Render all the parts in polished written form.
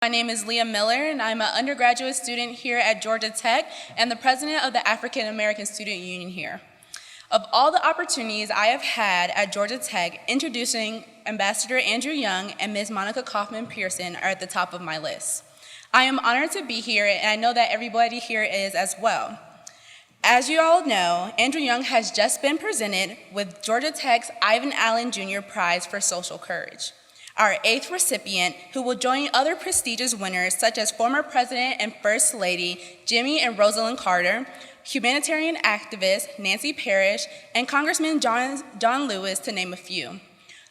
My name is Leah Miller, and I'm an undergraduate student here at Georgia Tech and the president of the African American Student Union here. Of all the opportunities I have had at Georgia Tech, introducing Ambassador Andrew Young and Ms. Monica Kaufman-Pearson are at the top of my list. I am honored to be here, and I know that everybody here is as well. As you all know, Andrew Young has just been presented with Georgia Tech's Ivan Allen Jr. Prize for Social Courage, our 8th recipient, who will join other prestigious winners such as former President and First Lady Jimmy and Rosalind Carter, humanitarian activist Nancy Parrish, and Congressman John Lewis, to name a few.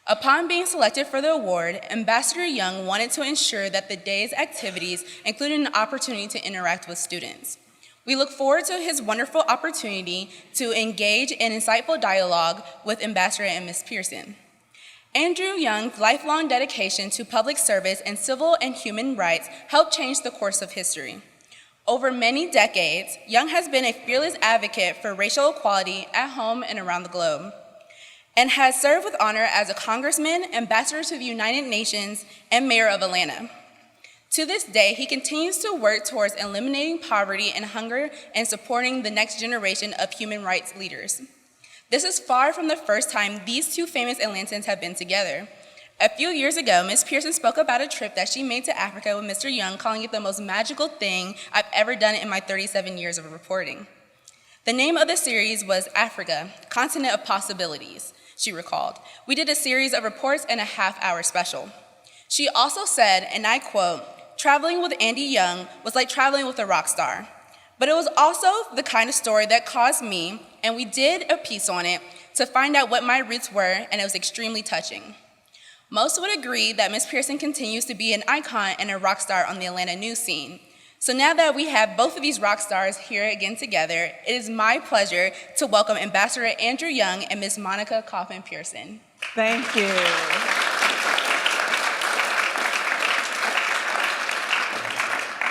Upon being selected for the award, Ambassador Young wanted to ensure that the day's activities included an opportunity to interact with students. We look forward to his wonderful opportunity to engage in insightful dialogue with Ambassador and Ms. Pearson. Andrew Young's lifelong dedication to public service and civil and human rights helped change the course of history. Over many decades, Young has been a fearless advocate for racial equality at home and around the globe, and has served with honor as a congressman, ambassador to the United Nations, and mayor of Atlanta. To this day, he continues to work towards eliminating poverty and hunger and supporting the next generation of human rights leaders. This is far from the first time these two famous Atlantans have been together. A few years ago, Ms. Pearson spoke about a trip that she made to Africa with Mr. Young, calling it the most magical thing I've ever done in my 37 years of reporting. The name of the series was Africa, Continent of Possibilities, she recalled. We did a series of reports and a half-hour special. She also said, and I quote, "Traveling with Andy Young was like traveling with a rock star. But it was also the kind of story that caused me, and we did a piece on it, to find out what my roots were, and it was extremely touching." Most would agree that Ms. Pearson continues to be an icon and a rock star on the Atlanta news scene. So now that we have both of these rock stars here again together, it is my pleasure to welcome Ambassador Andrew Young and Ms. Monica Kaufman-Pearson. Thank you.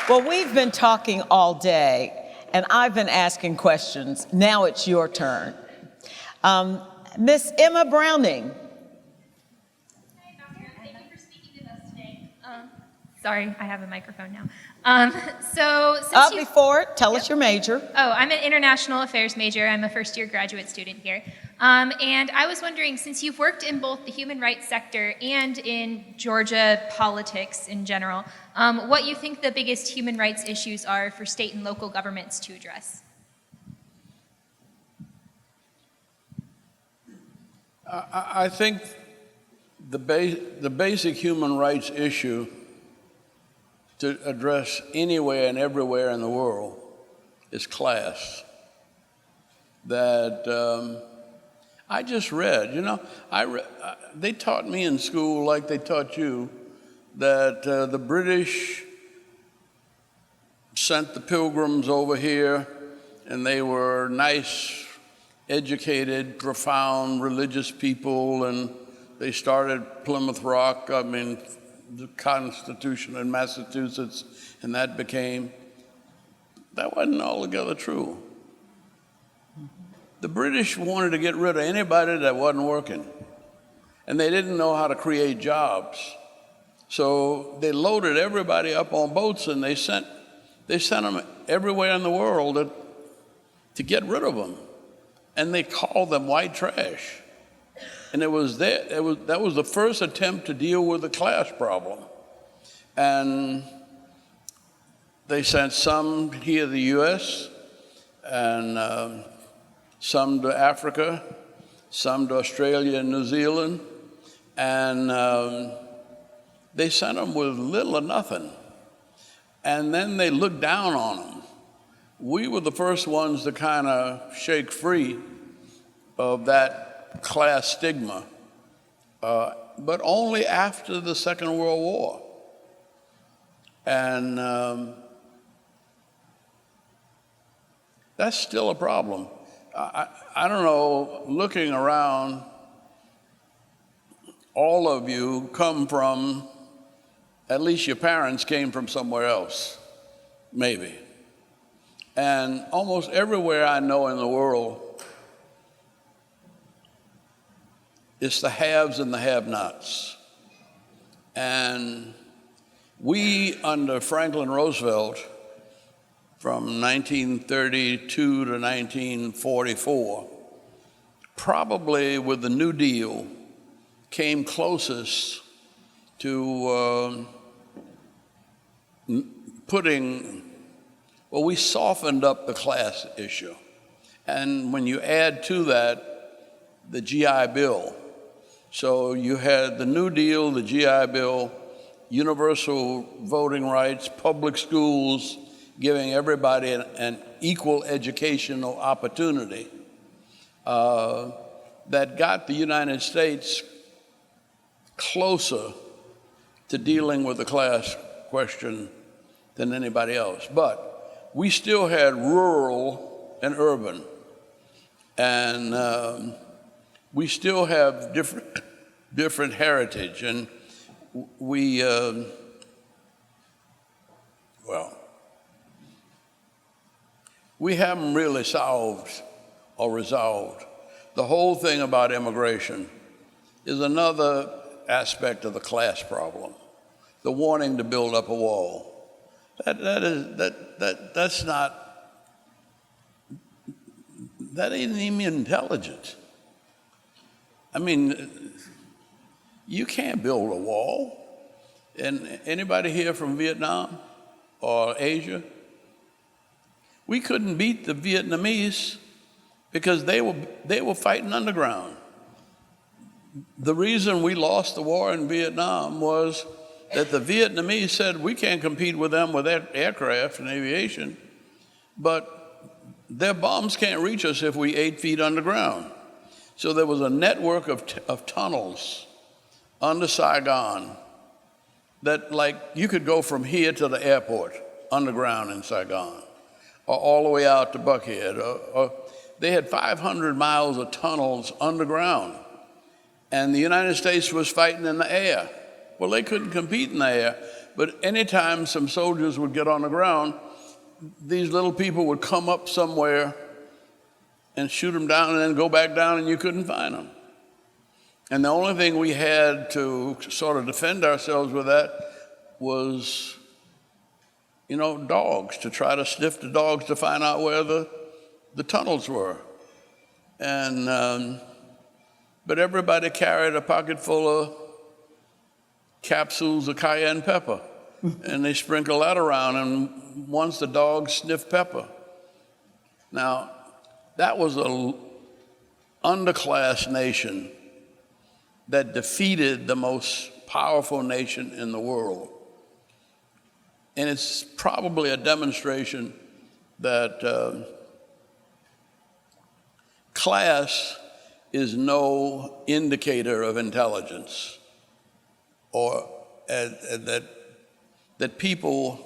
Well, we've been talking all day, and I've been asking questions. Now it's your turn. Miss Emma Browning. Hi, Doctor. Thank you for speaking to us today. Sorry, I have a microphone now. Before, tell us your major. Oh, I'm an international affairs major. I'm a first-year graduate student here. And I was wondering, since you've worked in both the human rights sector and in Georgia politics in general, what you think the biggest human rights issues are for state and local governments to address? I think the basic human rights issue to address anywhere and everywhere in the world is class. That I just read, they taught me in school, like they taught you, that the British sent the Pilgrims over here, and they were nice, educated, profound, religious people, and they started Plymouth Rock, the Constitution in Massachusetts, and that wasn't altogether true. The British wanted to get rid of anybody that wasn't working, and they didn't know how to create jobs. So they loaded everybody up on boats, and they sent them everywhere in the world to get rid of them, and they called them white trash. And that was the first attempt to deal with the class problem. And they sent some here to the U.S., and some to Africa, some to Australia and New Zealand, and they sent them with little or nothing. And then they looked down on them. We were the first ones to kind of shake free of that class stigma, but only after the Second World War. And that's still a problem. I don't know, looking around, all of you come from, at least your parents came from somewhere else, maybe. And almost everywhere I know in the world, it's the haves and the have-nots. And We, under Franklin Roosevelt, from 1932 to 1944, probably with the New Deal, came closest to we softened up the class issue. And when you add to that the GI Bill, so you had the New Deal, the GI Bill, universal voting rights, public schools, giving everybody an equal educational opportunity, that got the United States closer to dealing with the class question than anybody else. But we still had rural and urban, and we still have different heritage, and we haven't really solved or resolved. The whole thing about immigration is another aspect of the class problem, the wanting to build up a wall. That ain't even intelligent. I mean, you can't build a wall. And anybody here from Vietnam or Asia? We couldn't beat the Vietnamese because they were fighting underground. The reason we lost the war in Vietnam was that the Vietnamese said we can't compete with them with aircraft and aviation, but their bombs can't reach us if we 8 feet underground. So there was a network of tunnels under Saigon that, like, you could go from here to the airport underground in Saigon, or all the way out to Buckhead. Or they had 500 miles of tunnels underground, and the United States was fighting in the air. Well, they couldn't compete in the air, but anytime some soldiers would get on the ground, these little people would come up somewhere and shoot them down and then go back down, and you couldn't find them. And the only thing we had to sort of defend ourselves with that was, dogs, to try to sniff the dogs to find out where the tunnels were. And but everybody carried a pocket full of capsules of cayenne pepper, and they sprinkle that around, and once the dogs sniff pepper. Now, that was an underclass nation that defeated the most powerful nation in the world. And it's probably a demonstration that class is no indicator of intelligence, or that people,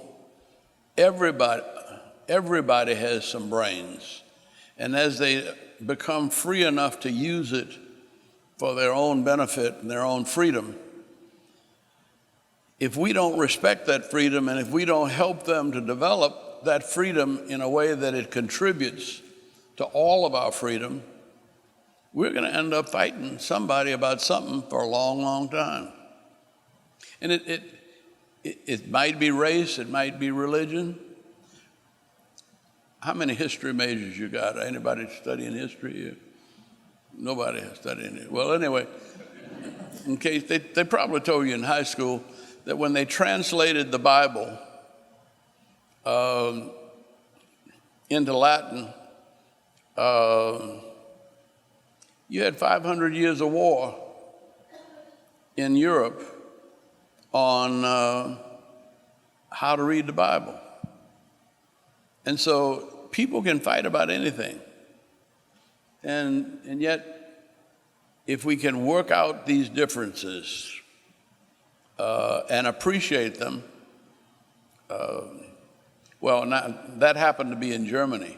everybody has some brains. And as they become free enough to use it for their own benefit and their own freedom, if we don't respect that freedom, and if we don't help them to develop that freedom in a way that it contributes to all of our freedom, we're going to end up fighting somebody about something for a long, long time. And it might be race, it might be religion. How many history majors you got? Anybody studying history here? Nobody is studying it. Well, anyway, in case they probably told you in high school that when they translated the Bible into Latin, you had 500 years of war in Europe on how to read the Bible. And so people can fight about anything. And yet, if we can work out these differences and appreciate them, that happened to be in Germany.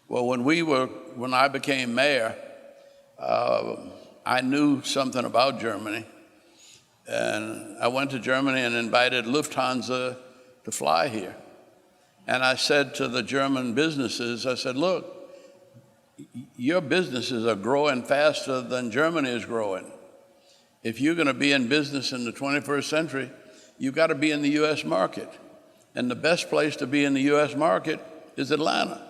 Well, when I became mayor, I knew something about Germany. And I went to Germany and invited Lufthansa to fly here. And I said to the German businesses, I said, look, your businesses are growing faster than Germany is growing. If you're going to be in business in the 21st century, you've got to be in the U.S. market. And the best place to be in the U.S. market is Atlanta,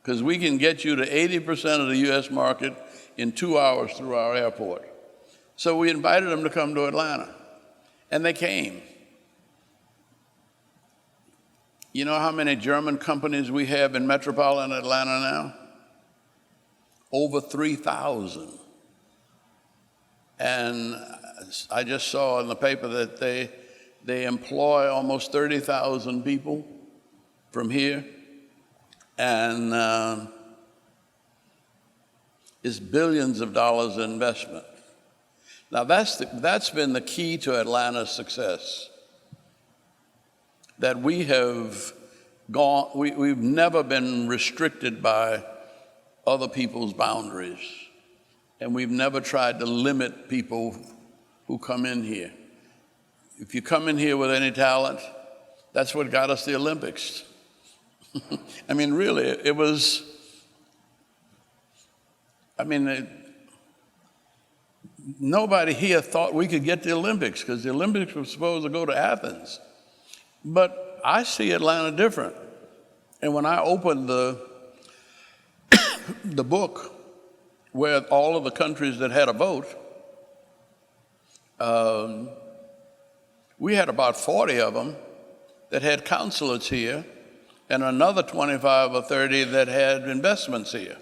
because we can get you to 80% of the U.S. market in 2 hours through our airport. So we invited them to come to Atlanta, and they came. You know how many German companies we have in metropolitan Atlanta now? Over 3,000. And I just saw in the paper that they employ almost 30,000 people from here, and it's billions of dollars in investment. Now that's been the key to Atlanta's success. That we've never been restricted by other people's boundaries, and we've never tried to limit people who come in here. If you come in here with any talent, that's what got us the Olympics. I mean, really, it was, nobody here thought we could get the Olympics, because the Olympics were supposed to go to Athens. But I see Atlanta different. And when I opened the book where all of the countries that had a vote, we had about 40 of them that had consulates here, and another 25 or 30 that had investments here.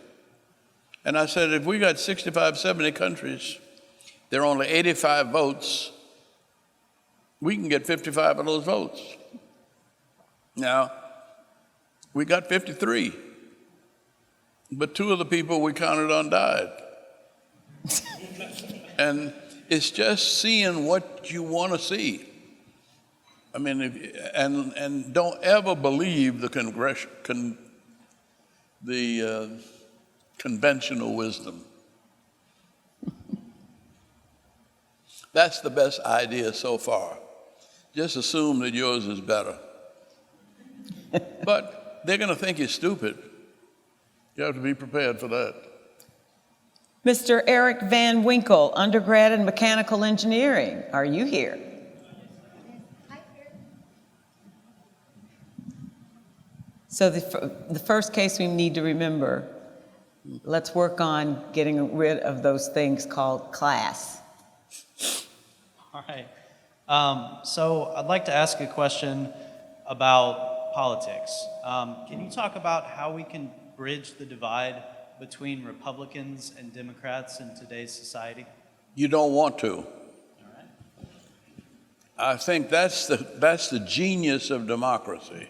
And I said, if we got 65, 70 countries, there are only 85 votes, we can get 55 of those votes. Now, we got 53, but 2 of the people we counted on died. And it's just seeing what you want to see. I mean, and don't ever believe the conventional wisdom. That's the best idea so far. Just assume that yours is better. But they're going to think you're stupid. You have to be prepared for that. Mr. Eric Van Winkle, undergrad in mechanical engineering. Are you here? So the first case we need to remember, let's work on getting rid of those things called class. All right. So I'd like to ask a question about politics. Can you talk about how we can bridge the divide between Republicans and Democrats in today's society? You don't want to. All right. I think that's the genius of democracy.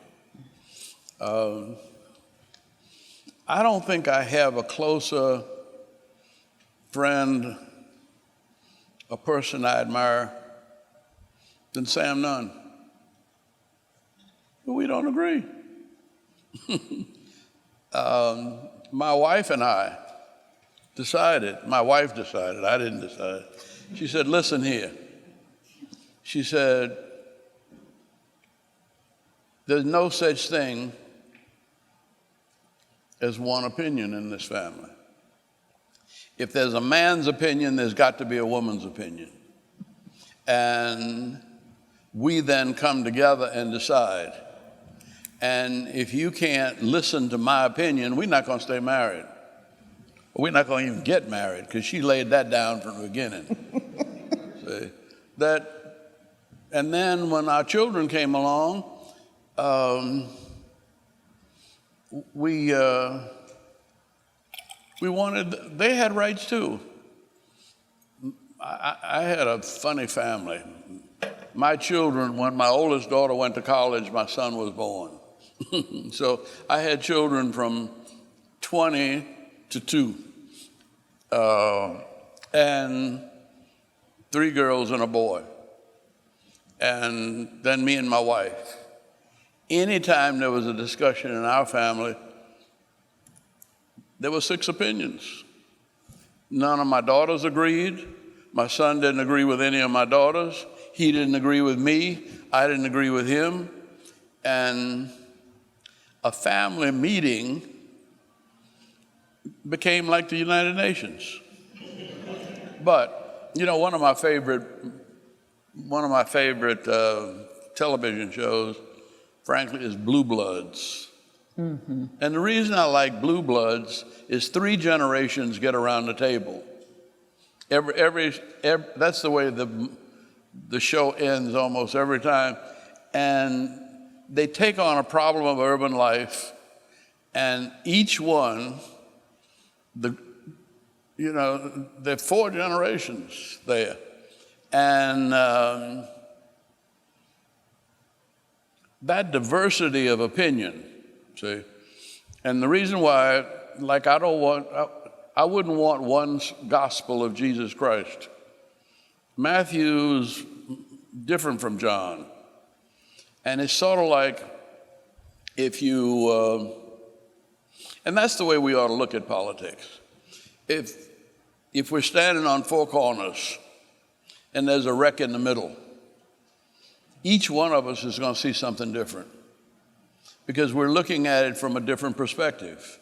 I don't think I have a closer friend, a person I admire, than Sam Nunn. But we don't agree. My wife and I decided, I didn't decide. She said, listen here. She said, there's no such thing as one opinion in this family. If there's a man's opinion, there's got to be a woman's opinion. And we then come together and decide. And if you can't listen to my opinion, we're not going to stay married. We're not going to even get married, because she laid that down from the beginning. See, and then when our children came along, we wanted, they had rights too. I had a funny family. My children, when my oldest daughter went to college, my son was born. So I had children from 20 to 2, and 3 girls and a boy, and then me and my wife. Anytime there was a discussion in our family, there were 6 opinions. None of my daughters agreed. My son didn't agree with any of my daughters. He didn't agree with me. I didn't agree with him. And a family meeting became like the United Nations. But, you know, one of my favorite television shows, frankly, is Blue Bloods. And the reason I like Blue Bloods is 3 generations get around the table. Every that's the way the show ends almost every time. And they take on a problem of urban life, and each one, there are 4 generations there. And that diversity of opinion, see, and the reason why, like, I wouldn't want one gospel of Jesus Christ. Matthew's different from John. And it's sort of like if you, and that's the way we ought to look at politics. If we're standing on 4 corners and there's a wreck in the middle, each one of us is going to see something different because we're looking at it from a different perspective.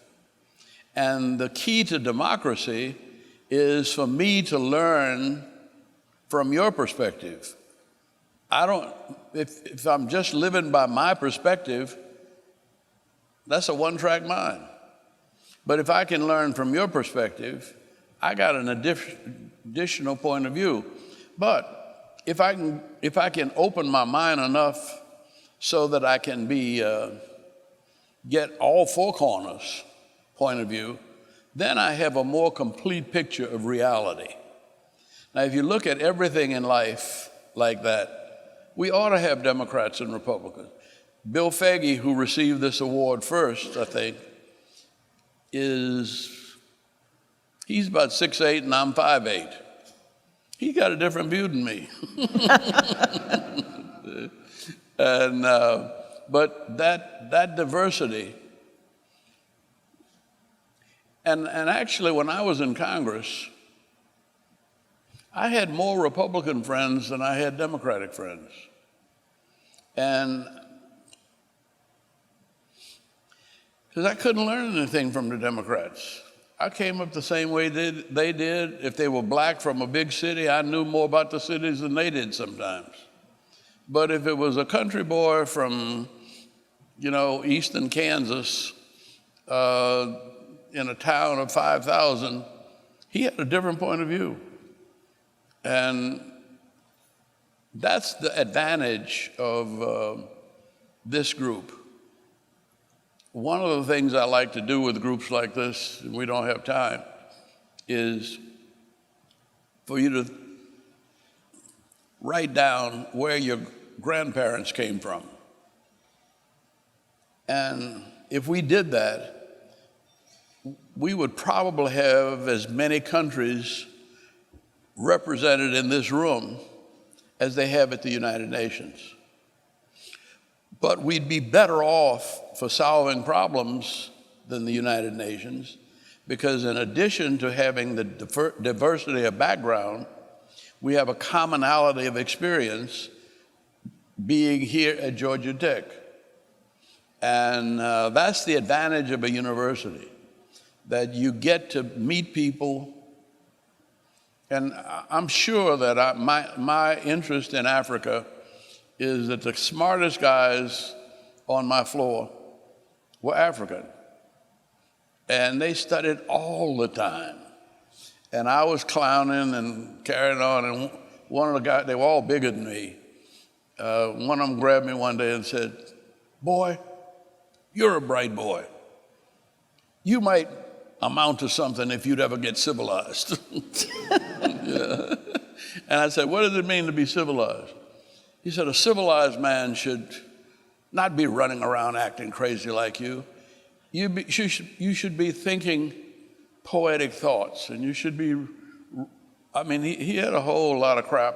And the key to democracy is for me to learn from your perspective. If I'm just living by my perspective, that's a one-track mind. But if I can learn from your perspective, I got an additional point of view. But if I can open my mind enough so that I can get all 4 corners point of view, then I have a more complete picture of reality. Now, if you look at everything in life like that, we ought to have Democrats and Republicans. Bill Foege, who received this award first, I think, he's about 6'8" and I'm 5'8". He got a different view than me. And but that diversity, and actually when I was in Congress, I had more Republican friends than I had Democratic friends. And because I couldn't learn anything from the Democrats. I came up the same way they did. If they were black from a big city, I knew more about the cities than they did sometimes. But if it was a country boy from, eastern Kansas, in a town of 5,000, he had a different point of view. And that's the advantage of this group. One of the things I like to do with groups like this, and we don't have time, is for you to write down where your grandparents came from. And if we did that, we would probably have as many countries represented in this room as they have at the United Nations. But we'd be better off for solving problems than the United Nations, because in addition to having the diversity of background, we have a commonality of experience being here at Georgia Tech. And that's the advantage of a university, that you get to meet people. And I'm sure that my interest in Africa is that the smartest guys on my floor were African. And they studied all the time. And I was clowning and carrying on, and one of the guys, they were all bigger than me. One of them grabbed me one day and said, "Boy, you're a bright boy. You might amount to something if you'd ever get civilized." Yeah. And I said, "What does it mean to be civilized?" He said, "A civilized man should not be running around acting crazy like you. You should be thinking poetic thoughts, and you should be," he had a whole lot of crap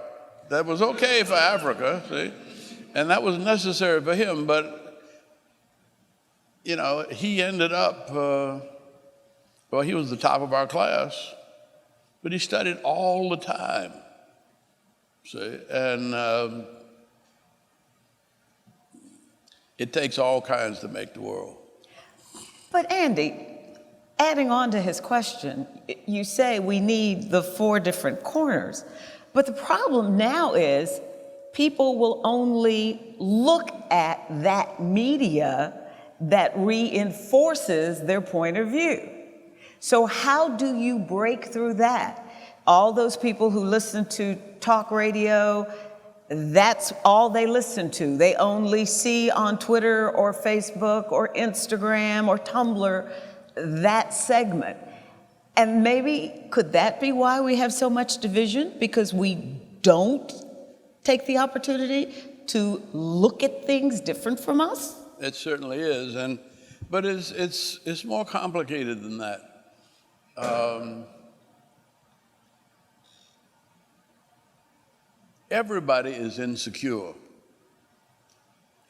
that was okay for Africa, see? And that was necessary for him, but, he ended up, he was the top of our class, but he studied all the time, see? And it takes all kinds to make the world. But Andy, adding on to his question, you say we need the 4 different corners. But the problem now is people will only look at that media that reinforces their point of view. So how do you break through that? All those people who listen to talk radio, that's all they listen to. They only see on Twitter or Facebook or Instagram or Tumblr that segment. And maybe, could that be why we have so much division? Because we don't take the opportunity to look at things different from us? It certainly is, but it's more complicated than that. Everybody is insecure.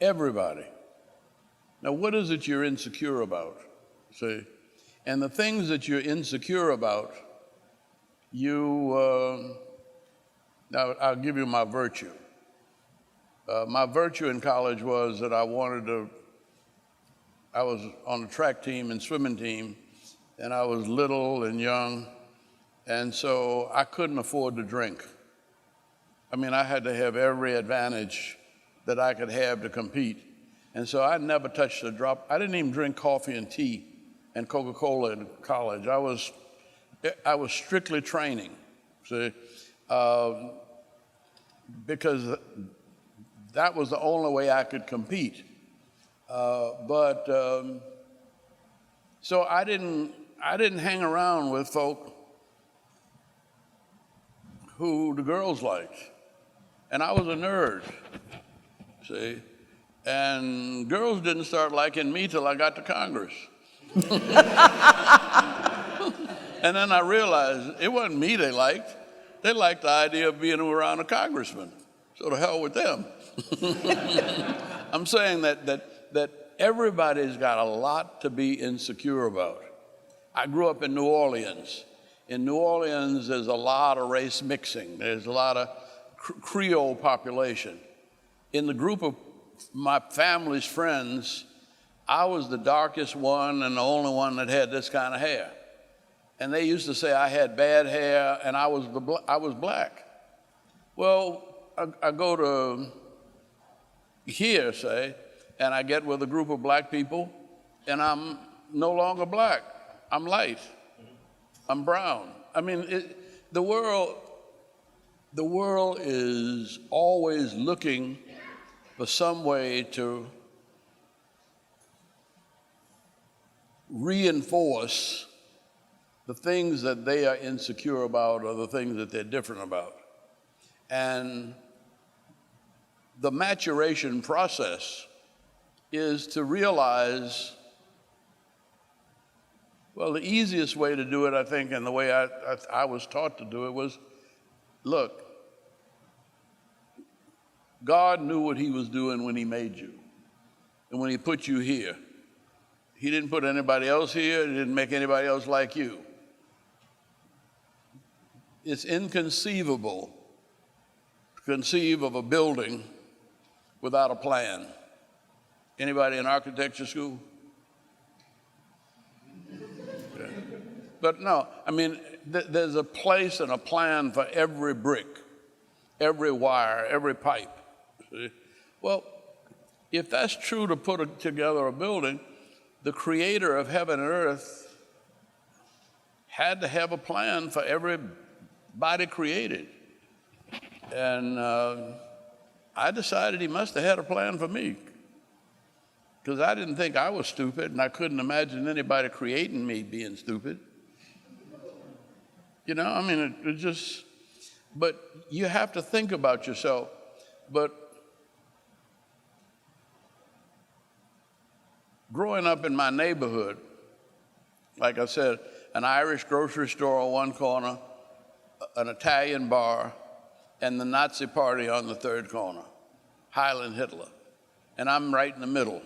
Everybody. Now, what is it you're insecure about? See, and the things that you're insecure about, now I'll give you my virtue. My virtue in college was that I was on the track team and swimming team, and I was little and young, and so I couldn't afford to drink. I mean, I had to have every advantage that I could have to compete. And so I never touched a drop. I didn't even drink coffee and tea and Coca-Cola in college. I was strictly training, see, because that was the only way I could compete. So I didn't hang around with folk who the girls liked. And I was a nerd, see? And girls didn't start liking me till I got to Congress. And then I realized it wasn't me they liked. They liked the idea of being around a congressman. So to hell with them. I'm saying that everybody's got a lot to be insecure about. I grew up in New Orleans. In New Orleans, there's a lot of race mixing. There's a lot of Creole population. In the group of my family's friends, I was the darkest one and the only one that had this kind of hair. And they used to say I had bad hair and I was black. Well, I go to here, say, and I get with a group of black people, and I'm no longer black. I'm light. I'm brown. I mean, the world is always looking for some way to reinforce the things that they are insecure about or the things that they're different about. And the maturation process is to realize, well, the easiest way to do it, I think, and the way I was taught to do it was, look, God knew what he was doing when he made you and when he put you here. He didn't put anybody else here. He didn't make anybody else like you. It's inconceivable to conceive of a building without a plan. Anybody in architecture school? Okay. But no, I mean, there's a place and a plan for every brick, every wire, every pipe. See? Well, if that's true to put together a building, the creator of heaven and earth had to have a plan for everybody created. And I decided he must have had a plan for me, because I didn't think I was stupid, and I couldn't imagine anybody creating me being stupid. You know, I mean, it just, but you have to think about yourself. But growing up in my neighborhood, like I said, an Irish grocery store on one corner, an Italian bar, and the Nazi party on the third corner, Highland Hitler. And I'm right in the middle.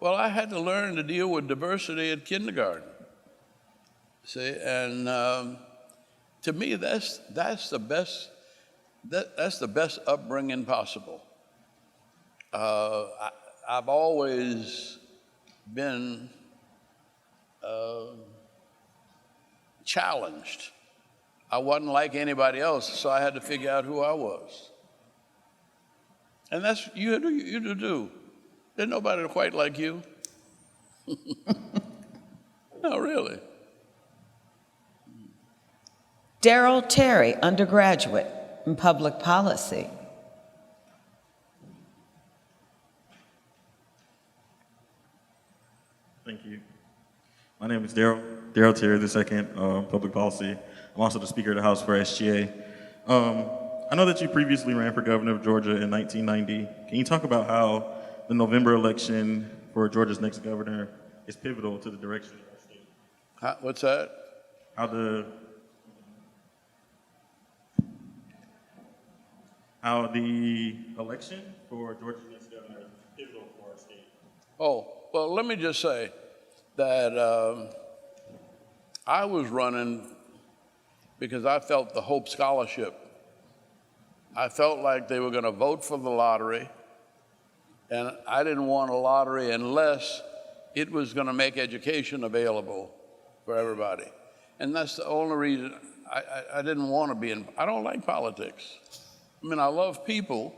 Well, I had to learn to deal with diversity at kindergarten. See, and to me, that's the best upbringing possible. I've always been challenged. I wasn't like anybody else, so I had to figure out who I was. And that's, you do too. There's nobody quite like you. No, really. Daryl Terry, undergraduate in public policy. Thank you. My name is Daryl Terry II, public policy. I'm also the Speaker of the House for SGA. I know that you previously ran for governor of Georgia in 1990. Can you talk about how the November election for Georgia's next governor is pivotal to the direction of our state? What's that? How the election for Georgia's next governor is pivotal for our state. Oh, well, let me just say that I was running because I felt the Hope Scholarship. I felt like they were going to vote for the lottery, and I didn't want a lottery unless it was going to make education available for everybody. And that's the only reason I didn't want to be in. I don't like politics. I mean, I love people,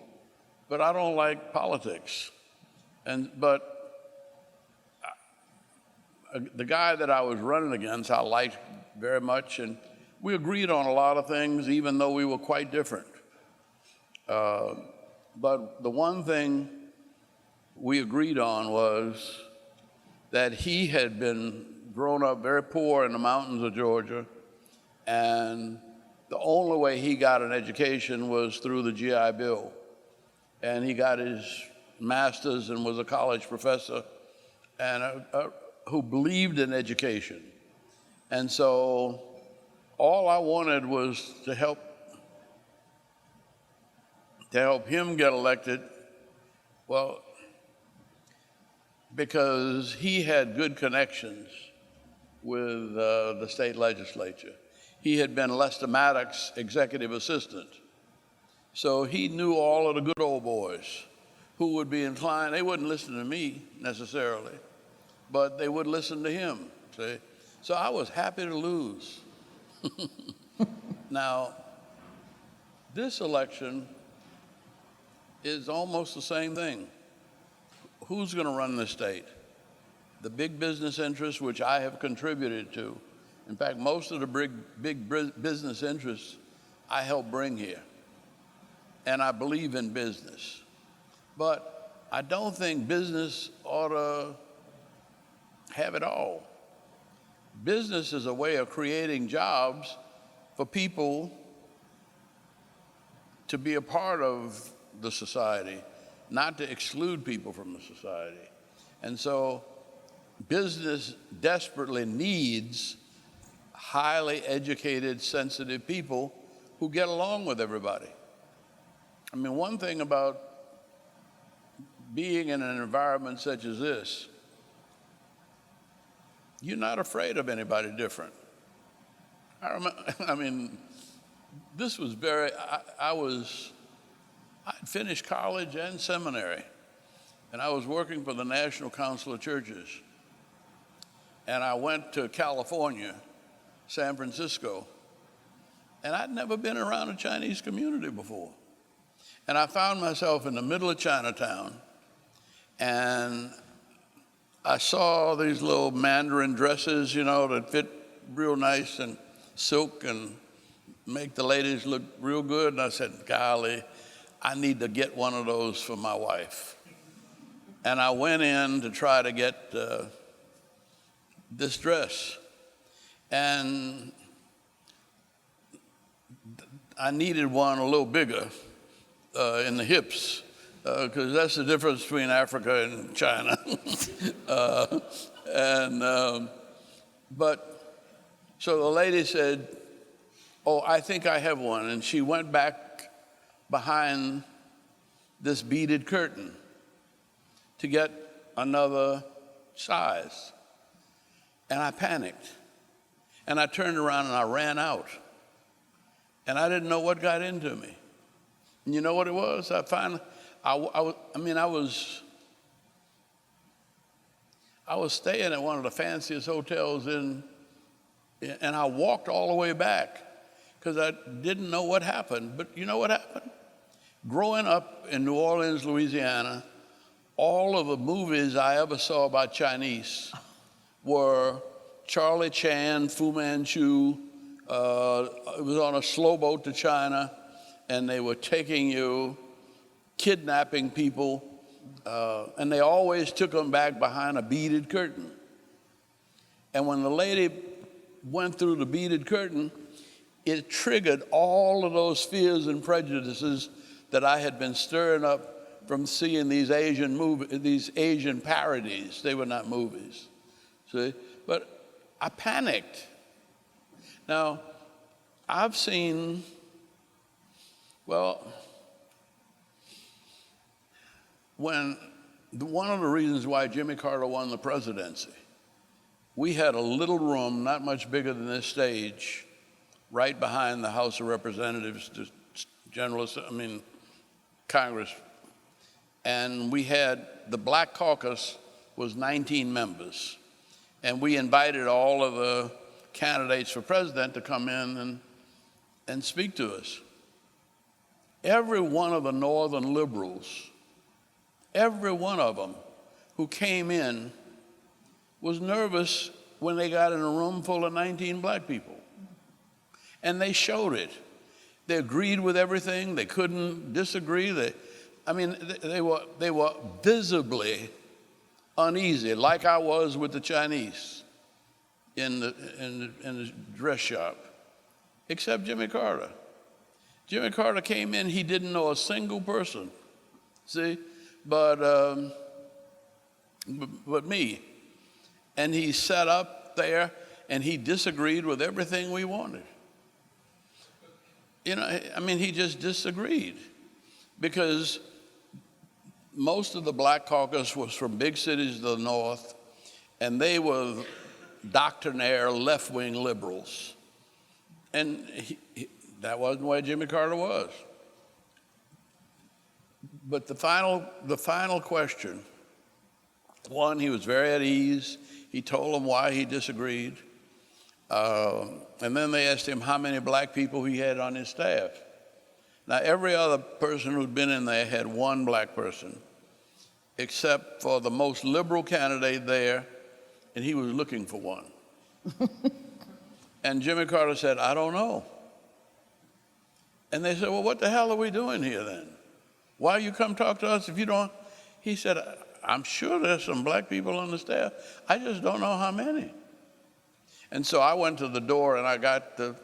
but I don't like politics. But the guy that I was running against, I liked very much, and we agreed on a lot of things, even though we were quite different. But the one thing we agreed on was that he had been grown up very poor in the mountains of Georgia, and the only way he got an education was through the GI Bill. And he got his master's and was a college professor and who believed in education. And so all I wanted was to help him get elected, well, because he had good connections with the state legislature. He had been Lester Maddox's executive assistant. So he knew all of the good old boys who would be inclined. They wouldn't listen to me necessarily, but they would listen to him, see? So I was happy to lose. Now, this election is almost the same thing. Who's going to run the state? The big business interests, which I have contributed to. In fact, most of the big business interests I helped bring here. And I believe in business. But I don't think business ought to have it all. Business is a way of creating jobs for people to be a part of the society, not to exclude people from the society. And so business desperately needs highly educated, sensitive people who get along with everybody. I mean, one thing about being in an environment such as this, you're not afraid of anybody different. I mean, this was very, I'd finished college and seminary, and I was working for the National Council of Churches. And I went to California, San Francisco, and I'd never been around a Chinese community before. And I found myself in the middle of Chinatown, and I saw these little Mandarin dresses, you know, that fit real nice and silk and make the ladies look real good. And I said, golly, I need to get one of those for my wife. And I went in to try to get this dress. And I needed one a little bigger in the hips, because that's the difference between Africa and China. But so the lady said, oh, I think I have one. And she went back behind this beaded curtain to get another size. And I panicked. And I turned around and I ran out. And I didn't know what got into me. And you know what it was? I was staying at one of the fanciest hotels and I walked all the way back because I didn't know what happened. But you know what happened? growing up in New Orleans, Louisiana, all of the movies I ever saw about Chinese were Charlie Chan, Fu Manchu. It was on a slow boat to China, and they were taking you, kidnapping people, and they always took them back behind a beaded curtain. And when the lady went through the beaded curtain, it triggered all of those fears and prejudices that I had been stirring up from seeing these Asian parodies. They were not movies, see? But I panicked. Now, I've seen, well, one of the reasons why Jimmy Carter won the presidency, we had a little room, not much bigger than this stage, right behind the House of Representatives, Congress. And we had, the Black Caucus was 19 members. And we invited all of the candidates for president to come in and speak to us. Every one of the Northern liberals, every one of them who came in was nervous when they got in a room full of 19 black people. And they showed it. They agreed with everything. They couldn't disagree. They were visibly uneasy, like I was with the Chinese in the dress shop, except Jimmy Carter. Jimmy Carter came in, he didn't know a single person, see, but me. And he sat up there and he disagreed with everything we wanted. He just disagreed because most of the Black Caucus was from big cities to the north, and they were doctrinaire left-wing liberals. And that wasn't where Jimmy Carter was. But the final question, one, he was very at ease. He told them why he disagreed. And then they asked him how many black people he had on his staff. Now, every other person who'd been in there had one black person, except for the most liberal candidate there, and he was looking for one. And Jimmy Carter said, I don't know. And they said, well, what the hell are we doing here then? Why you come talk to us if you don't? He said, I'm sure there's some black people on the staff. I just don't know how many. And so I went to the door and I got the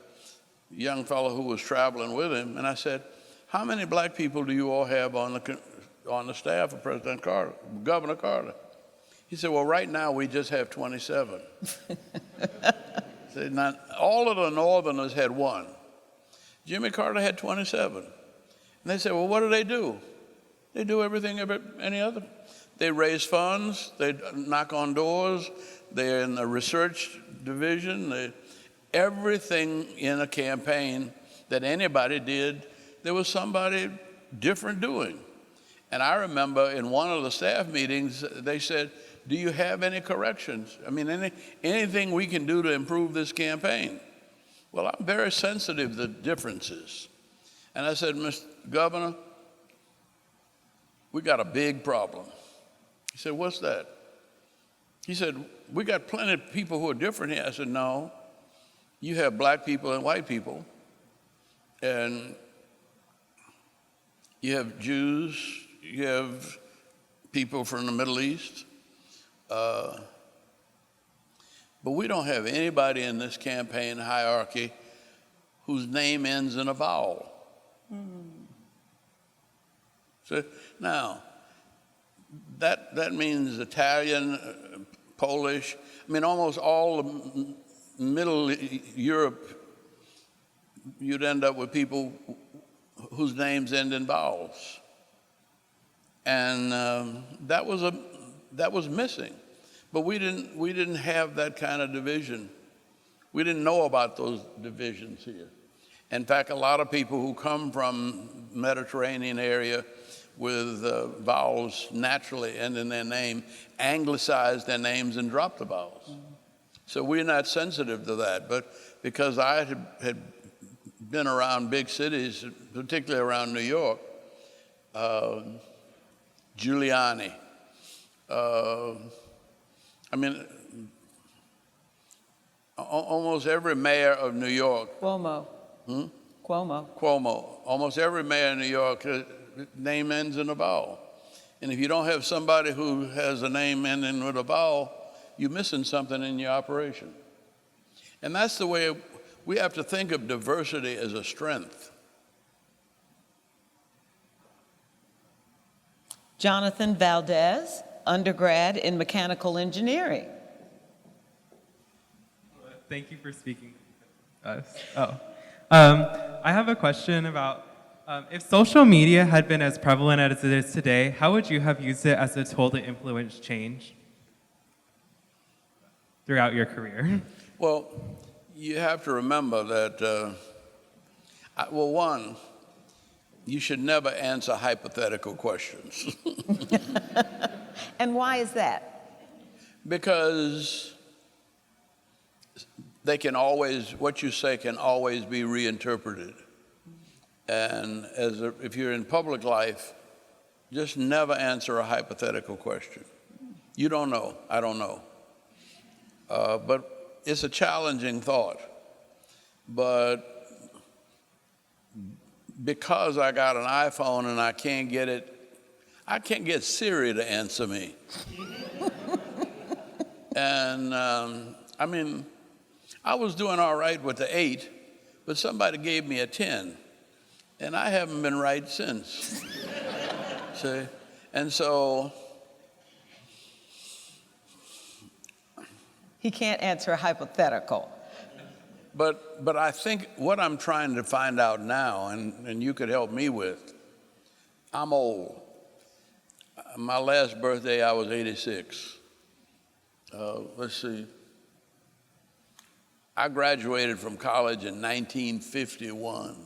young fellow who was traveling with him, and I said, how many black people do you all have on the staff of President Carter, Governor Carter? He said, well, right now we just have 27. Said, now, all of the Northerners had one. Jimmy Carter had 27. And they said, well, what do? They do everything any other. They raise funds, they knock on doors, they're in the research division, everything in a campaign that anybody did, there was somebody different doing. And I remember in one of the staff meetings, they said, do you have any corrections? Anything we can do to improve this campaign? Well, I'm very sensitive to differences. And I said, Mr. Governor, we got a big problem. He said, what's that? He said, we got plenty of people who are different here. I said, no, you have black people and white people, and you have Jews, you have people from the Middle East, but we don't have anybody in this campaign hierarchy whose name ends in a vowel. So now, that means Italian, Polish, almost all of Middle Europe, you'd end up with people whose names end in vowels. And that was missing. But we didn't have that kind of division. We didn't know about those divisions here. In fact, a lot of people who come from Mediterranean area with vowels naturally end in their name, anglicize their names and drop the vowels. So we're not sensitive to that. But because I had been around big cities, particularly around New York, Giuliani. I mean, almost every mayor of New York, Cuomo. Cuomo. Cuomo, almost every mayor in New York, name ends in a vowel. And if you don't have somebody who has a name ending with a vowel, you're missing something in your operation. And that's the way we have to think of diversity as a strength. Jonathan Valdez, undergrad in mechanical engineering. Thank you for speaking to us. I have a question about if social media had been as prevalent as it is today, how would you have used it as a tool to influence change throughout your career? Well, you have to remember that, well, one, you should never answer hypothetical questions. And why is that? Because they can always, what you say can always be reinterpreted. And if you're in public life, just never answer a hypothetical question. You don't know, I don't know. But it's a challenging thought. But because I got an iPhone and I can't get Siri to answer me. And I mean, I was doing all right with the 8, but somebody gave me a 10, and I haven't been right since. See? And so He can't answer a hypothetical. But I think what I'm trying to find out now, and you could help me with, I'm old. My last birthday, I was 86. Let's see. I graduated from college in 1951.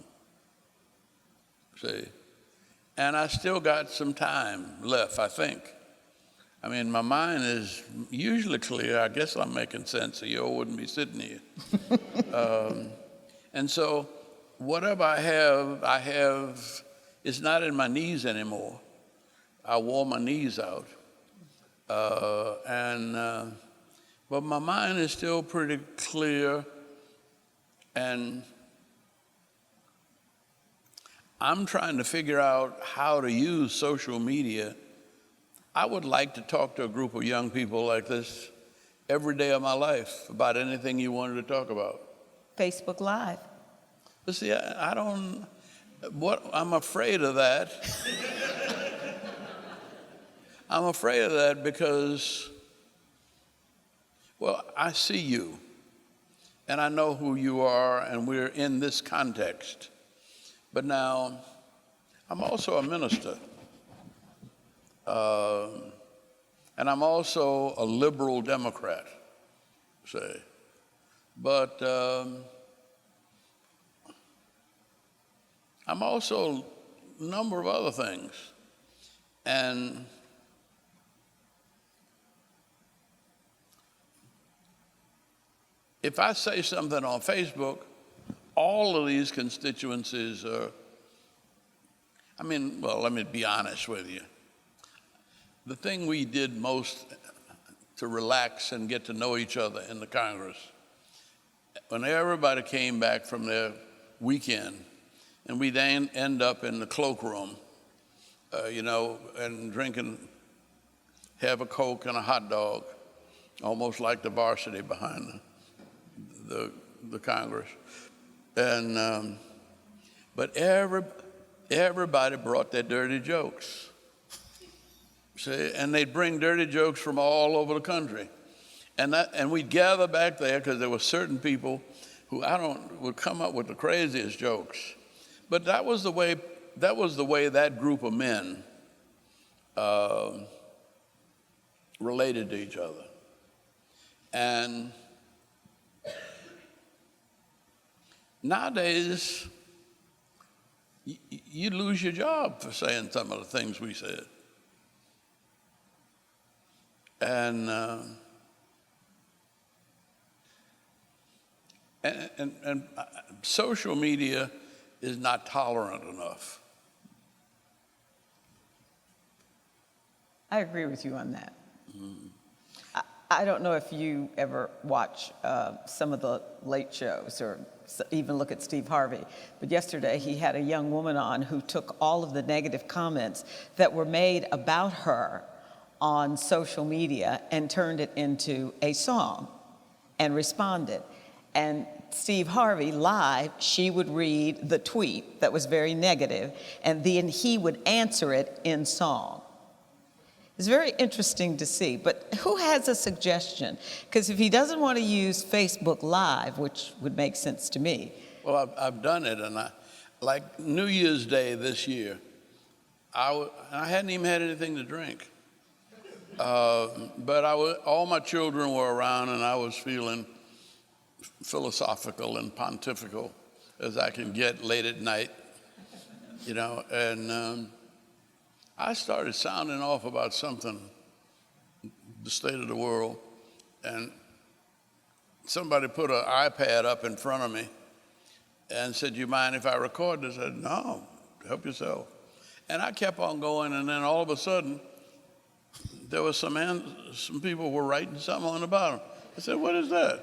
See? And I still got some time left, I think. I mean, my mind is usually clear. I guess I'm making sense, or you all wouldn't be sitting here. And so whatever I have, it's not in my knees anymore. I wore my knees out. But my mind is still pretty clear, and I'm trying to figure out how to use social media. I would like to talk to a group of young people like this every day of my life about anything you wanted to talk about. Facebook Live. But see, I'm afraid of that. I'm afraid of that because, well, I see you, and I know who you are, and we're in this context. But now, I'm also a minister. And I'm also a liberal Democrat, say. But I'm also a number of other things. And if I say something on Facebook, all of these constituencies are, well, let me be honest with you. The thing we did most to relax and get to know each other in the Congress, when everybody came back from their weekend, and we'd end up in the cloakroom, and have a Coke and a hot dog, almost like the varsity behind the Congress. And but everybody brought their dirty jokes. See, and they'd bring dirty jokes from all over the country. And we'd gather back there because there were certain people who would come up with the craziest jokes. But that was the way that group of men related to each other. And nowadays, you lose your job for saying some of the things we said. And social media is not tolerant enough. I agree with you on that. I don't know if you ever watch some of the late shows or even look at Steve Harvey, but yesterday he had a young woman on who took all of the negative comments that were made about her on social media and turned it into a song and responded. And Steve Harvey, live, she would read the tweet that was very negative, and then he would answer it in song. It's very interesting to see, but who has a suggestion? Because if he doesn't want to use Facebook Live, which would make sense to me. Well, I've done it, and like New Year's Day this year, I hadn't even had anything to drink. But all my children were around, and I was feeling philosophical and pontifical as I can get late at night, and I started sounding off about something, the state of the world, and somebody put an iPad up in front of me and said, "You mind if I record this?" I said, "No, help yourself." And I kept on going, and then all of a sudden, there was some people were writing something on the bottom. I said, "What is that?"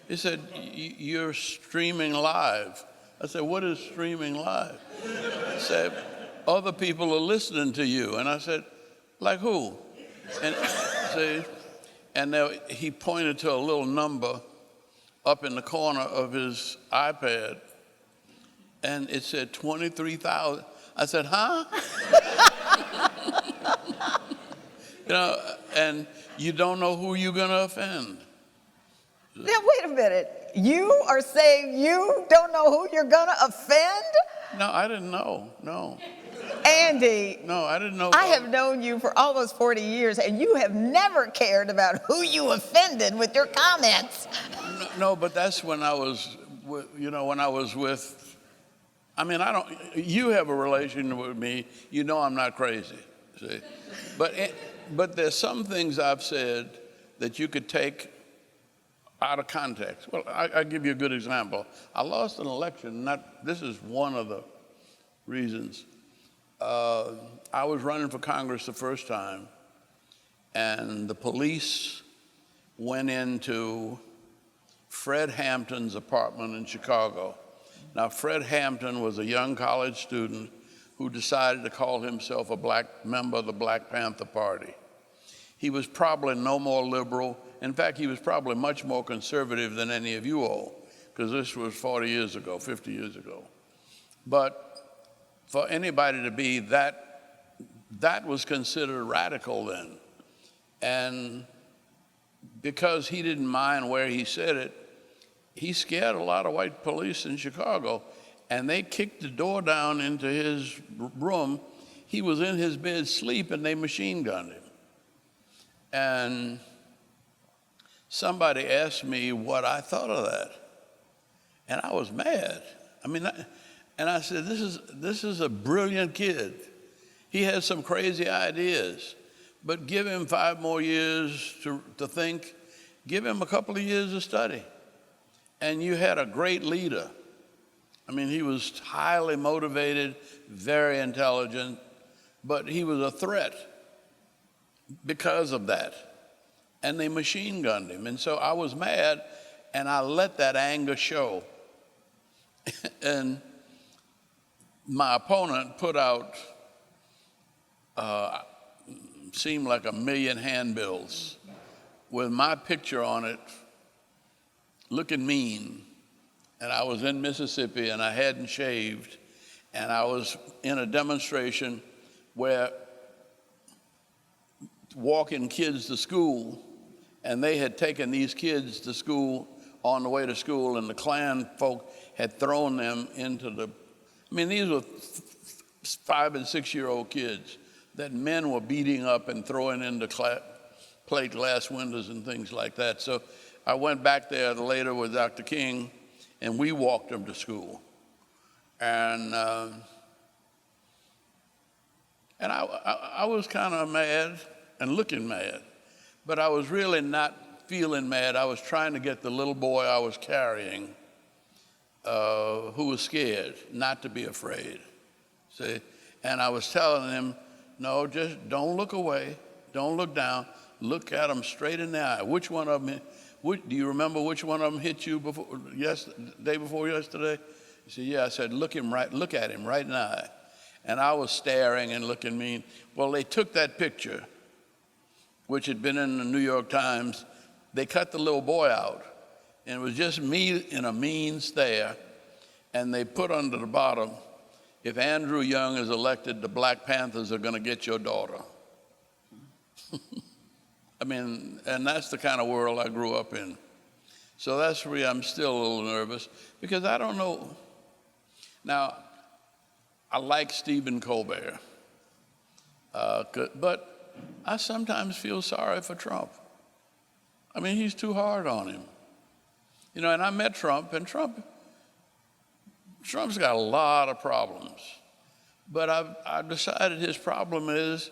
He said, "You're streaming live." I said, "What is streaming live?" He said, "Other people are listening to you." And I said, "Like who?" And see, and now he pointed to a little number up in the corner of his iPad, and it said 23,000. I said, "Huh?" And you don't know who you're going to offend. Now, wait a minute. You are saying you don't know who you're going to offend? No, I didn't know. No. Andy. No, I didn't know. I have known you for almost 40 years, and you have never cared about who you offended with your comments. No, but that's when I was, when I was with, you have a relation with me, I'm not crazy, see? But there's some things I've said that you could take out of context. Well, I'll give you a good example. I lost an election, this is one of the reasons. I was running for Congress the first time, and the police went into Fred Hampton's apartment in Chicago. Now, Fred Hampton was a young college student who decided to call himself a black member of the Black Panther Party. He was probably no more liberal. In fact, he was probably much more conservative than any of you all, because this was 40 years ago, 50 years ago. But for anybody to be that was considered radical then. And because he didn't mind where he said it, he scared a lot of white police in Chicago, and they kicked the door down into his room. He was in his bed asleep, and they machine gunned him. And somebody asked me what I thought of that, and I was mad. And I said, this is a brilliant kid. He has some crazy ideas, but give him 5 more years to think. Give him a couple of years of study. And you had a great leader. He was highly motivated, very intelligent, but he was a threat because of that. And they machine gunned him. And so I was mad, and I let that anger show. And my opponent put out, seemed like 1 million handbills with my picture on it, looking mean. And I was in Mississippi, and I hadn't shaved, and I was in a demonstration where walking kids to school, and they had taken these kids to school on the way to school, and the Klan folk had thrown them into these were 5 and 6 year old kids that men were beating up and throwing into plate glass windows and things like that. So I went back there later with Dr. King, and we walked them to school. And I was kind of mad and looking mad, but I was really not feeling mad. I was trying to get the little boy I was carrying, who was scared, not to be afraid. See? And I was telling him, no, just don't look away. Don't look down. Look at them straight in the eye. Which one of them? Do you remember which one of them hit you day before yesterday? He said, yeah. I said, look at him right in the eye. And I was staring and looking mean. Well, they took that picture, which had been in the New York Times. They cut the little boy out, and it was just me in a mean stare. And they put under the bottom, if Andrew Young is elected, the Black Panthers are going to get your daughter. I mean, and that's the kind of world I grew up in. So that's where I'm still a little nervous, because I don't know. Now, I like Stephen Colbert, but I sometimes feel sorry for Trump. I mean, he's too hard on him. You know, and I met Trump, and Trump's got a lot of problems. But I've decided his problem is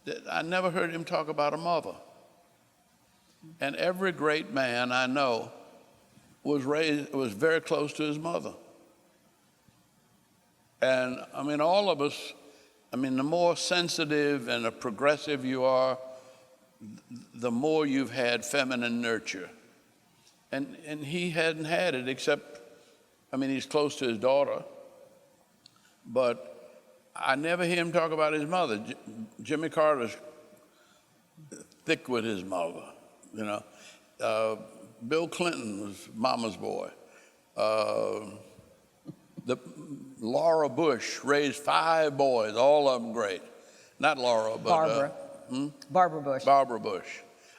that I never heard him talk about a mother. And every great man I know was very close to his mother. And I mean, all of us, I mean, the more sensitive and a progressive you are, the more you've had feminine nurture. And he hadn't had it, except, I mean, he's close to his daughter, but I never hear him talk about his mother. Jimmy Carter's thick with his mother, you know. Bill Clinton was mama's boy. Laura Bush raised 5 boys, all of them great. Not Laura, but Barbara. Barbara Bush. Barbara Bush.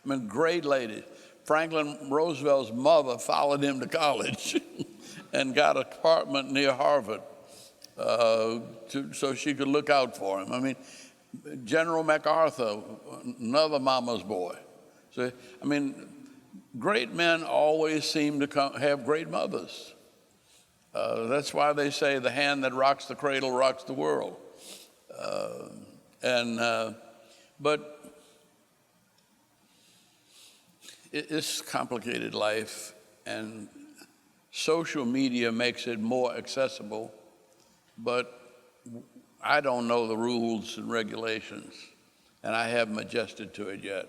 I mean, great lady. Franklin Roosevelt's mother followed him to college and got an apartment near Harvard so she could look out for him. I mean, General MacArthur, another mama's boy. So, I mean, great men always seem to have great mothers. That's why they say the hand that rocks the cradle rocks the world. But it's complicated life, and social media makes it more accessible, but I don't know the rules and regulations, and I haven't adjusted to it yet.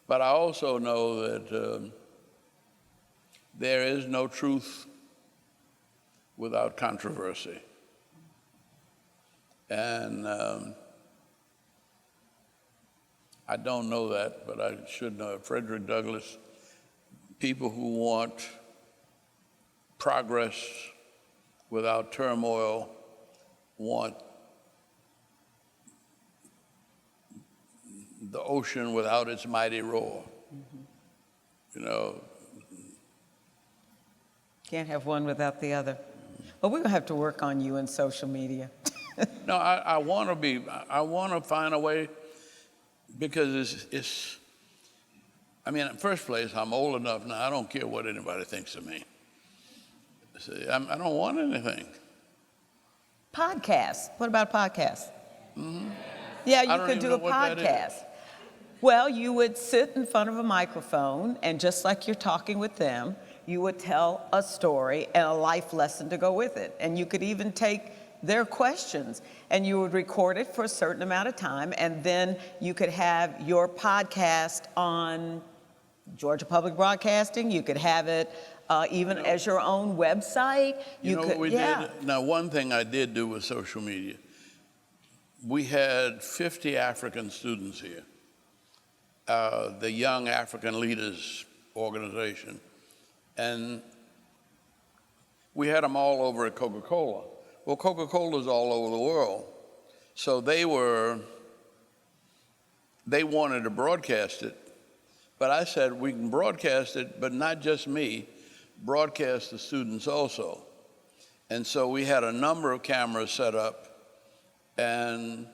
But I also know that there is no truth without controversy. And I don't know that, but I should know it. Frederick Douglass, people who want progress without turmoil want the ocean without its mighty roar. You know. Can't have one without the other. Well, we're going to have to work on you in social media. No, I want to find a way, because it's, I mean, in the first place, I'm old enough now, I don't care what anybody thinks of me. See, I don't want anything. Podcasts. What about podcasts? Yeah, you could do a podcast. Well, you would sit in front of a microphone, and just like you're talking with them, you would tell a story and a life lesson to go with it. And you could even take their questions, and you would record it for a certain amount of time, and then you could have your podcast on Georgia Public Broadcasting. You could have it even as your own website. You know what we did? Now, one thing I did do with social media, we had 50 African students here, the Young African Leaders Organization, and we had them all over at Coca-Cola. Well, Coca-Cola's all over the world, so they wanted to broadcast it, but I said we can broadcast it, but not just me, broadcast the students also. And so we had a number of cameras set up, and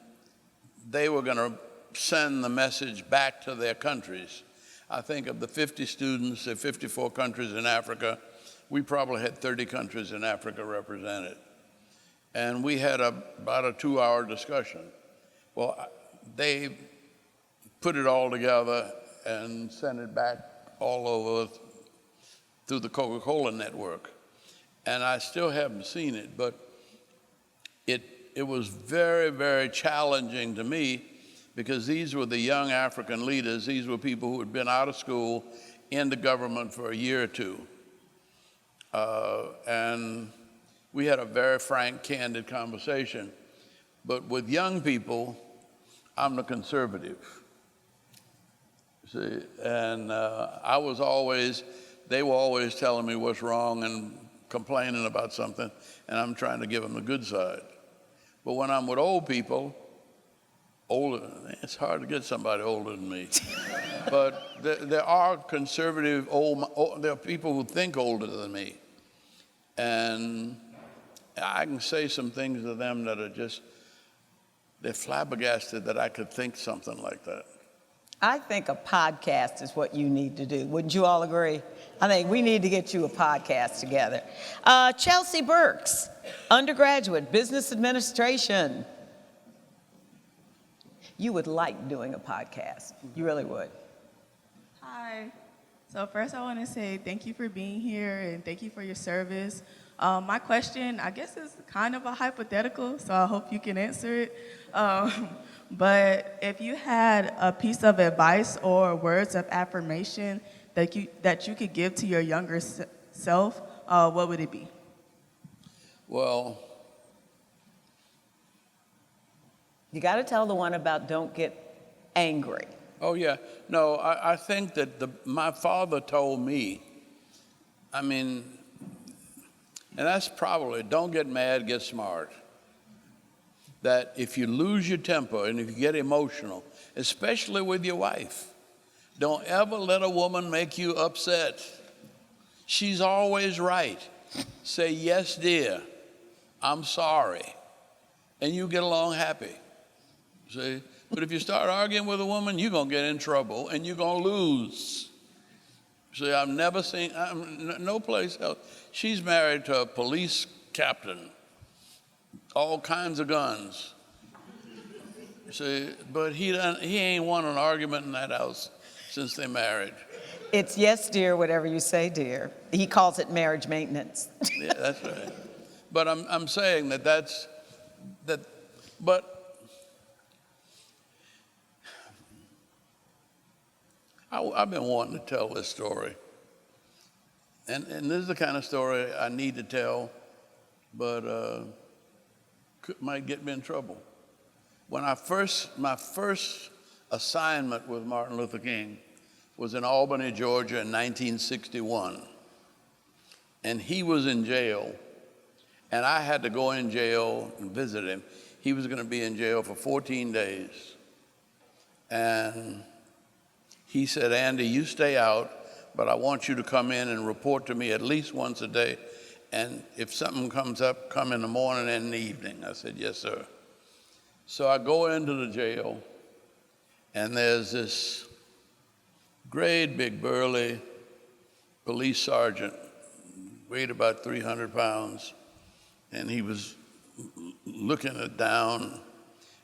they were going to send the message back to their countries. I think of the 50 students, there are 54 countries in Africa. We probably had 30 countries in Africa represented. And we had about a 2-hour discussion. Well, they put it all together and sent it back all over through the Coca-Cola network. And I still haven't seen it, but it was very, very challenging to me, because these were the young African leaders. These were people who had been out of school in the government for a year or two. And we had a very frank, candid conversation. But with young people, I'm the conservative. See, and they were always telling me what's wrong and complaining about something, and I'm trying to give them the good side. But when I'm with old people, it's hard to get somebody older than me. But there are conservative there are people who think older than me. And I can say some things to them that are just, they're flabbergasted that I could think something like that. I think a podcast is what you need to do. Wouldn't you all agree? I think we need to get you a podcast together. Chelsea Burks, undergraduate, business administration. You would like doing a podcast. You really would. Hi. So first I want to say thank you for being here and thank you for your service. My question, I guess, is kind of a hypothetical, so I hope you can answer it. But if you had a piece of advice or words of affirmation that you could give to your younger self, what would it be? Well, You got to tell the one about don't get angry. oh yeah, no, I think that my father told me, and that's probably, don't get mad, get smart. That if you lose your temper and if you get emotional, especially with your wife, don't ever let a woman make you upset. She's always right. Say, yes, dear, I'm sorry. And you get along happy. See? But if you start arguing with a woman, you're going to get in trouble and you're going to lose. See, I've never seen, no place else. She's married to a police captain, all kinds of guns. See, but he ain't won an argument in that house since they married. It's yes, dear, whatever you say, dear. He calls it marriage maintenance. Yeah, that's right. But I'm saying but I've been wanting to tell this story. And this is the kind of story I need to tell, but might get me in trouble. When my first assignment with Martin Luther King was in Albany, Georgia in 1961. And he was in jail, and I had to go in jail and visit him. He was going to be in jail for 14 days. And he said, Andy, you stay out, but I want you to come in and report to me at least once a day. And if something comes up, come in the morning and in the evening. I said, yes, sir. So I go into the jail, and there's this great big burly police sergeant, weighed about 300 pounds, and he was looking it down.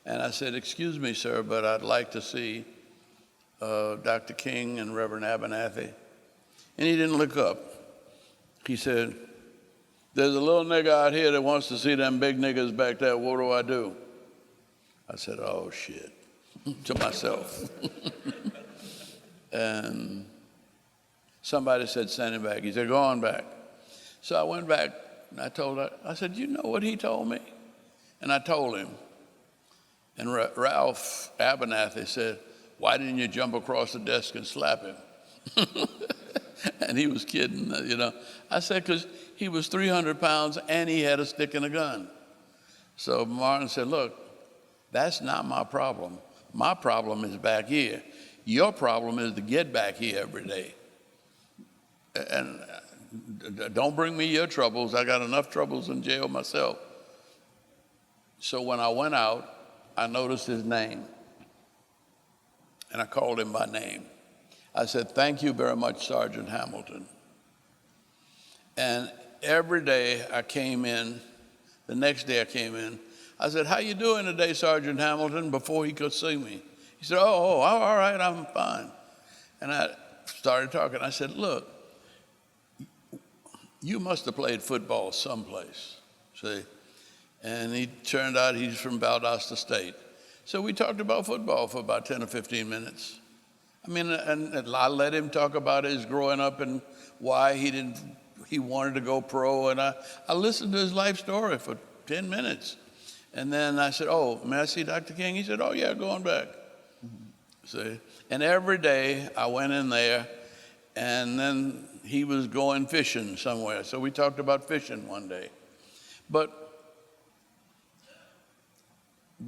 And I said, excuse me, sir, but I'd like to see Dr. King and Reverend Abernathy. And he didn't look up. He said, there's a little nigga out here that wants to see them big niggas back there. What do I do? I said, oh, shit, to myself. And somebody said, send him back. He said, go on back. So I went back, and I told her, I said, you know what he told me? And I told him. And Ralph Abernathy said, why didn't you jump across the desk and slap him? And he was kidding, you know. I said, because he was 300 pounds and he had a stick and a gun. So Martin said, look, that's not my problem. My problem is back here. Your problem is to get back here every day. And don't bring me your troubles. I got enough troubles in jail myself. So when I went out, I noticed his name. And I called him by name. I said, thank you very much, Sergeant Hamilton. And every day I came in, the next day I came in, I said, how you doing today, Sergeant Hamilton, before he could see me? He said, oh, all right, I'm fine. And I started talking. I said, look, you must have played football someplace, see? And he turned out he's from Valdosta State. So we talked about football for about 10 or 15 minutes. I mean, and I let him talk about his growing up and why he wanted to go pro. And I listened to his life story for 10 minutes. And then I said, oh, may I see Dr. King? He said, oh, yeah, go on back. See? And every day I went in there, and then he was going fishing somewhere. So we talked about fishing one day. But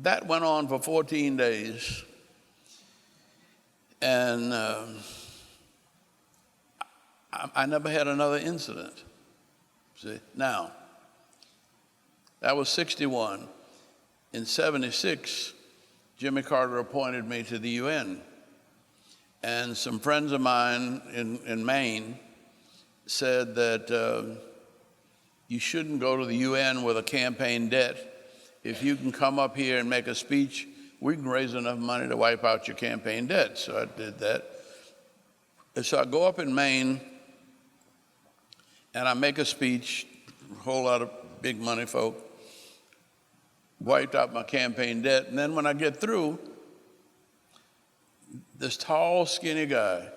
that went on for 14 days. And I never had another incident. See, now, that was 61. In 76, Jimmy Carter appointed me to the UN. And some friends of mine in Maine said that you shouldn't go to the UN with a campaign debt. If you can come up here and make a speech, we can raise enough money to wipe out your campaign debt. So I did that. And so I go up in Maine, and I make a speech, a whole lot of big money folk, wiped out my campaign debt. And then when I get through, this tall, skinny guy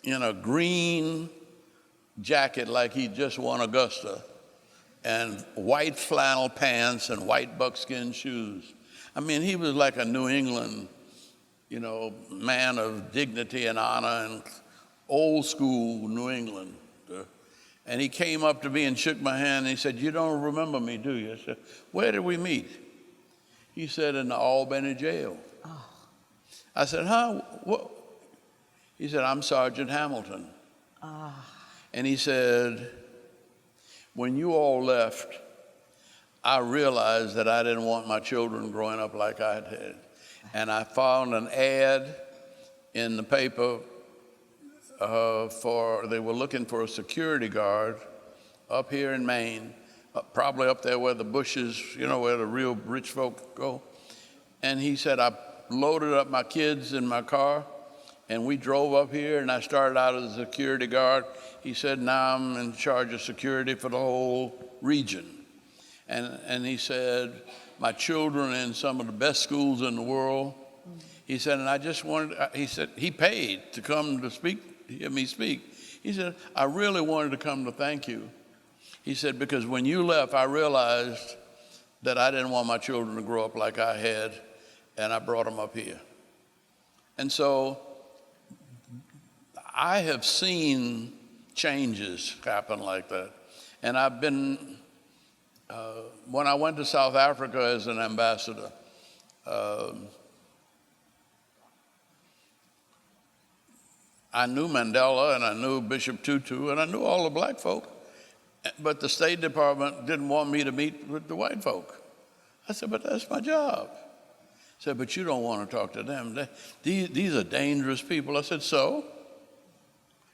in a green jacket like he just won Augusta, and white flannel pants and white buckskin shoes. I mean, he was like a New England, man of dignity and honor and old school New England. And he came up to me and shook my hand, and he said, you don't remember me, do you? I said, where did we meet? He said, in the Albany jail. Oh. I said, huh? What? He said, I'm Sergeant Hamilton. Oh. And he said, when you all left, I realized that I didn't want my children growing up like I had. And I found an ad in the paper they were looking for a security guard up here in Maine, probably up there where the bushes, where the real rich folk go. And he said, I loaded up my kids in my car, and we drove up here, and I started out as a security guard. He said, now I'm in charge of security for the whole region. And he said, my children are in some of the best schools in the world. He said, and I just wanted, he said, he paid to come to hear me speak. He said, I really wanted to come to thank you. He said, because when you left, I realized that I didn't want my children to grow up like I had, and I brought them up here. And so I have seen changes happen like that. And I've been, when I went to South Africa as an ambassador, I knew Mandela, and I knew Bishop Tutu, and I knew all the black folk, but the State Department didn't want me to meet with the white folk. I said, but that's my job. He said, but you don't want to talk to them. These are dangerous people. I said, so?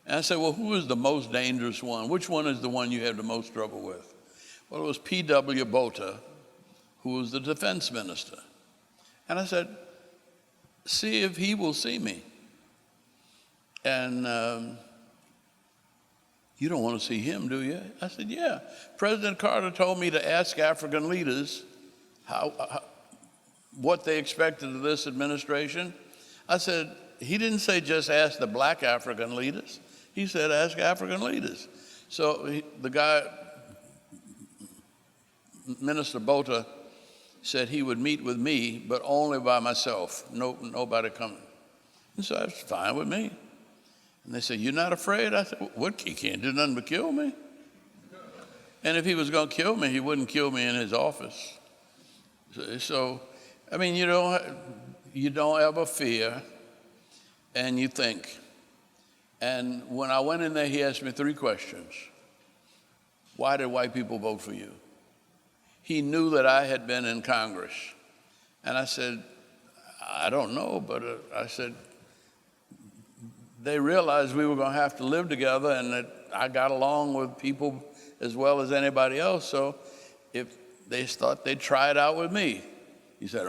And I said, well, who is the most dangerous one? Which one is the one you have the most trouble with? Well, it was P.W. Botha, who was the defense minister. And I said, see if he will see me. And you don't want to see him, do you? I said, yeah. President Carter told me to ask African leaders what they expected of this administration. I said, he didn't say just ask the black African leaders. He said ask African leaders. So the guy, Minister Botha, said he would meet with me, but only by myself, nobody coming. And so that's fine with me. And they said, you're not afraid? I said, what? He can't do nothing but kill me. And if he was going to kill me, he wouldn't kill me in his office. So, I mean, you don't ever fear, and you think. And when I went in there, he asked me 3 questions. Why did white people vote for you? He knew that I had been in Congress. And I said, I don't know, but I said, they realized we were going to have to live together, and that I got along with people as well as anybody else. So if they thought they'd try it out with me, he said,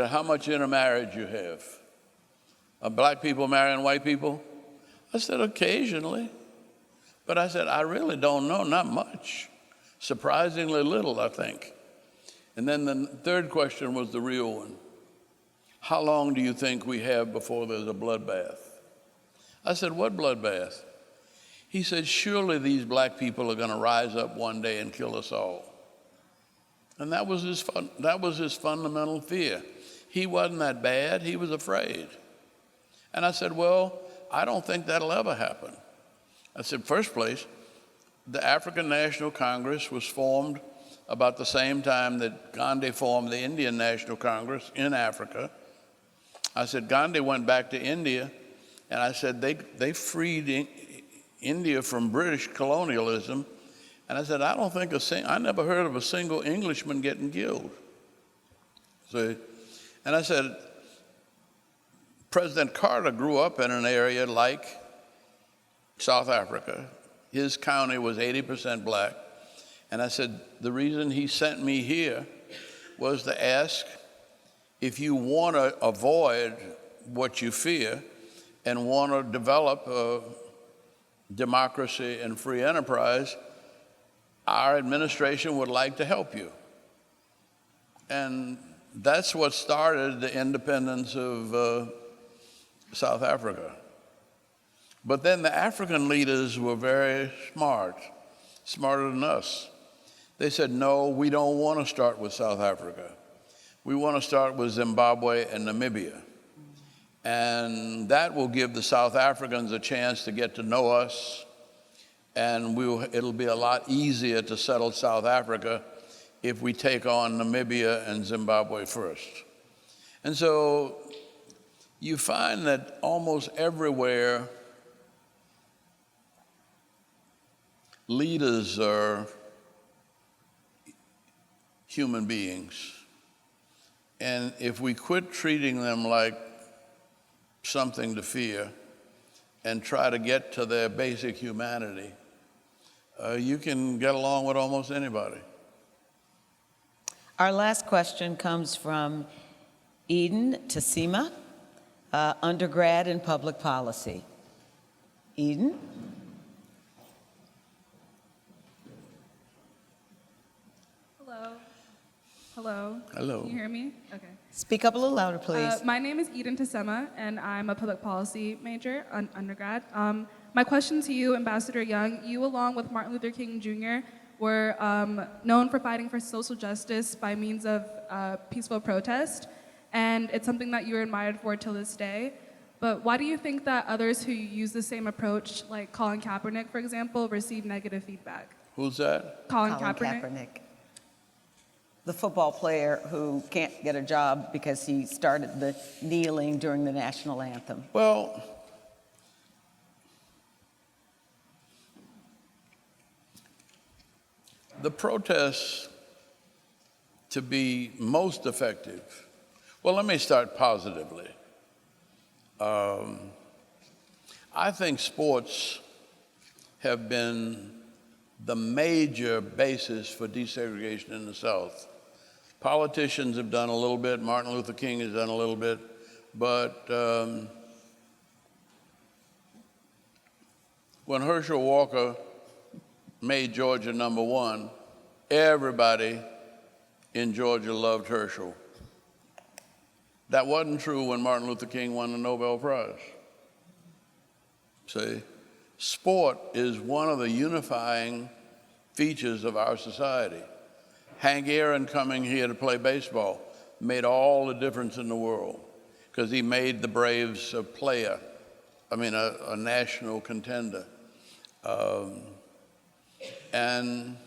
how much intermarriage you have? Are black people marrying white people? I said, occasionally. But I said, I really don't know, not much. Surprisingly little, I think. And then the third question was the real one. How long do you think we have before there's a bloodbath? I said, what bloodbath? He said, surely these black people are going to rise up one day and kill us all. And that was his fundamental fear. He wasn't that bad. He was afraid. And I said, well, I don't think that'll ever happen. I said, first place, the African National Congress was formed about the same time that Gandhi formed the Indian National Congress in Africa. I said, Gandhi went back to India, and I said, they freed India from British colonialism. And I said, I never heard of a single Englishman getting killed. See? And I said, President Carter grew up in an area like South Africa. His county was 80% black. And I said, the reason he sent me here was to ask, if you want to avoid what you fear and want to develop a democracy and free enterprise, our administration would like to help you. And that's what started the independence of South Africa. But then the African leaders were very smart, smarter than us. They said, no, we don't want to start with South Africa. We want to start with Zimbabwe and Namibia. And that will give the South Africans a chance to get to know us, and it'll be a lot easier to settle South Africa if we take on Namibia and Zimbabwe first. And so you find that almost everywhere leaders are human beings. And if we quit treating them like something to fear and try to get to their basic humanity, you can get along with almost anybody. Our last question comes from Eden Tassima, undergrad in public policy. Eden? Hello. Hello. Hello. Can you hear me? Okay. Speak up a little louder, please. My name is Eden Tassima, and I'm a public policy major, undergrad. My question to you, Ambassador Young, you along with Martin Luther King Jr. were known for fighting for social justice by means of peaceful protest, and it's something that you're admired for till this day. But why do you think that others who use the same approach, like Colin Kaepernick, for example, receive negative feedback? Who's that? Colin Kaepernick. The football player who can't get a job because he started the kneeling during the national anthem. Well, the protests to be most effective, well, let me start positively. I think sports have been the major basis for desegregation in the South. Politicians have done a little bit, Martin Luther King has done a little bit, but when Herschel Walker made Georgia #1, everybody in Georgia loved Herschel. That wasn't true when Martin Luther King won the Nobel Prize. See, sport is one of the unifying features of our society. Hank Aaron coming here to play baseball made all the difference in the world because he made the Braves a national contender. And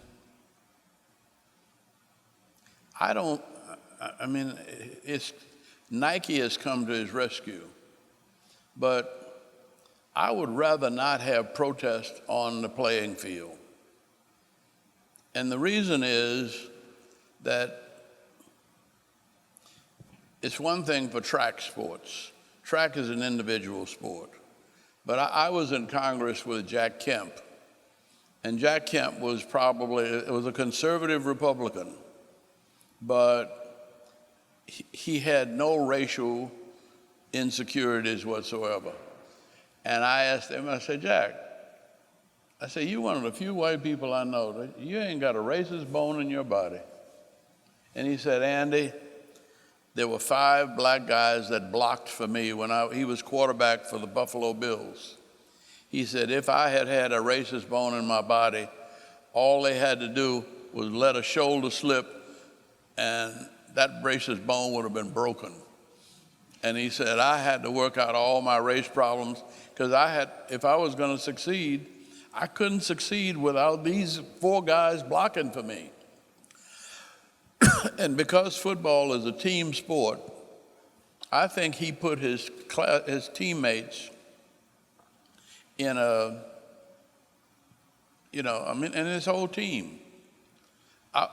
Nike has come to his rescue, but I would rather not have protest on the playing field. And the reason is that it's one thing for track sports. Track is an individual sport. But I was in Congress with Jack Kemp, and Jack Kemp was a conservative Republican, but he had no racial insecurities whatsoever. And I asked him, I said, Jack, you're one of the few white people I know that you ain't got a racist bone in your body. And he said, Andy, there were 5 black guys that blocked for me when he was quarterback for the Buffalo Bills. He said, if I had had a racist bone in my body, all they had to do was let a shoulder slip and that racist bone would have been broken. And he said, I had to work out all my race problems because if I was going to succeed, I couldn't succeed without these 4 guys blocking for me. And because football is a team sport, I think he put his teammates in and his whole team. I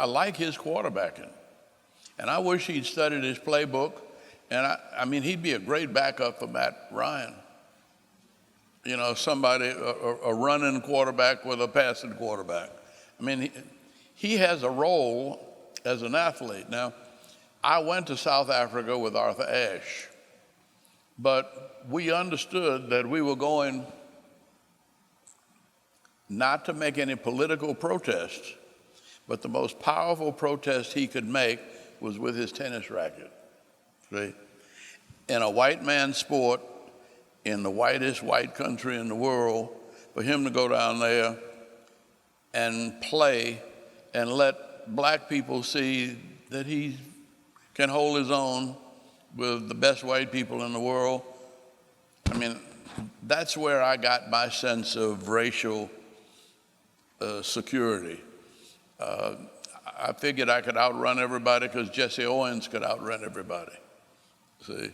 like his quarterbacking. And I wish he'd studied his playbook. And he'd be a great backup for Matt Ryan. Somebody, a running quarterback with a passing quarterback. He has a role as an athlete. Now, I went to South Africa with Arthur Ashe, but we understood that we were going not to make any political protests, but the most powerful protest he could make was with his tennis racket. See? In a white man's sport, in the whitest white country in the world, for him to go down there and play and let black people see that he can hold his own with the best white people in the world. That's where I got my sense of racial security. I figured I could outrun everybody because Jesse Owens could outrun everybody. See,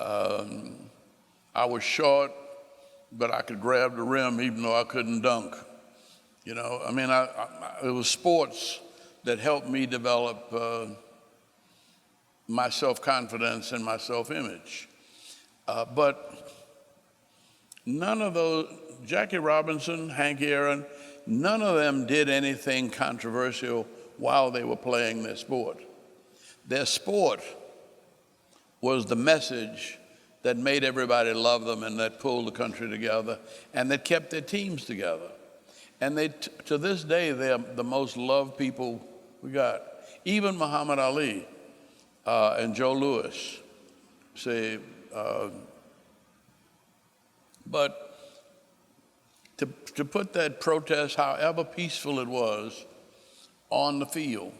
I was short, but I could grab the rim even though I couldn't dunk. It was sports that helped me develop my self-confidence and my self-image. But none of those, Jackie Robinson, Hank Aaron, none of them did anything controversial while they were playing their sport. Their sport was the message that made everybody love them and that pulled the country together and that kept their teams together. And to this day, they're the most loved people we got. Even Muhammad Ali and Joe Louis. But to put that protest, however peaceful it was, on the field,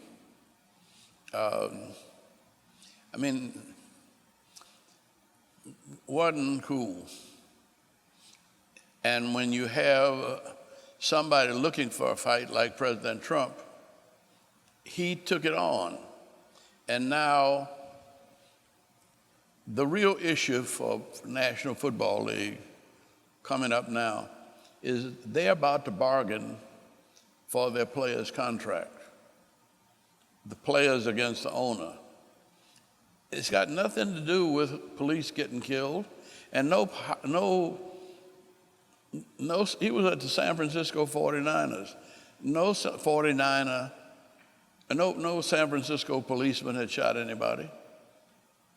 wasn't cool. And when you have somebody looking for a fight like President Trump, he took it on. And now the real issue for National Football League coming up now is they're about to bargain for their players' contract. The players against the owner. It's got nothing to do with police getting killed, and no, he was at the San Francisco 49ers. No San Francisco policeman had shot anybody.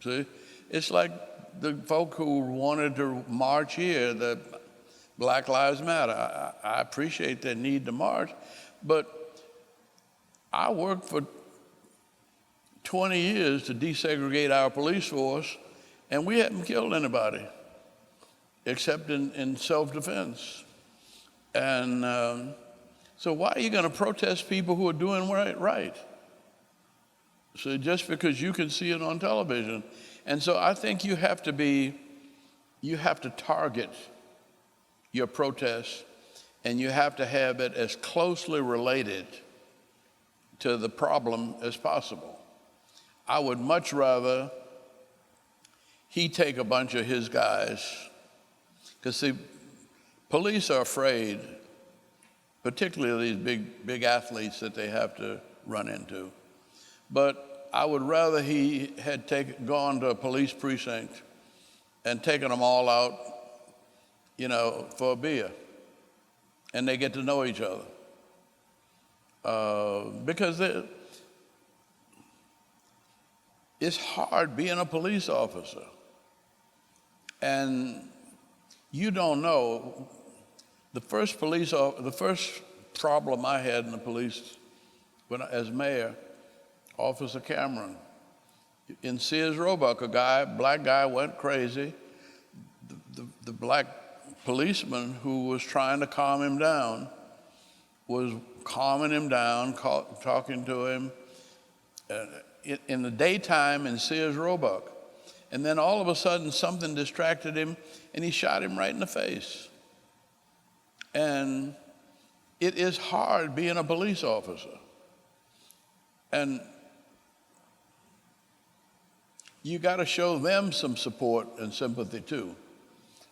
See, it's like the folk who wanted to march here, the Black Lives Matter. I appreciate their need to march, but I worked for 20 years to desegregate our police force, and we haven't killed anybody except in self-defense. And so why are you going to protest people who are doing right? So just because you can see it on television. And so I think you have to target your protests, and you have to have it as closely related to the problem as possible. I would much rather he take a bunch of his guys, because see, police are afraid, particularly these big athletes that they have to run into. But I would rather he had gone to a police precinct and taken them all out, for a beer, and they get to know each other. Because it's hard being a police officer. And you don't know, the first problem I had in the police as mayor Officer Cameron. In Sears Roebuck, black guy went crazy. The black policeman who was trying to calm him down was calming him down, talking to him in the daytime in Sears Roebuck. And then all of a sudden something distracted him and he shot him right in the face. And it is hard being a police officer. And you got to show them some support and sympathy too.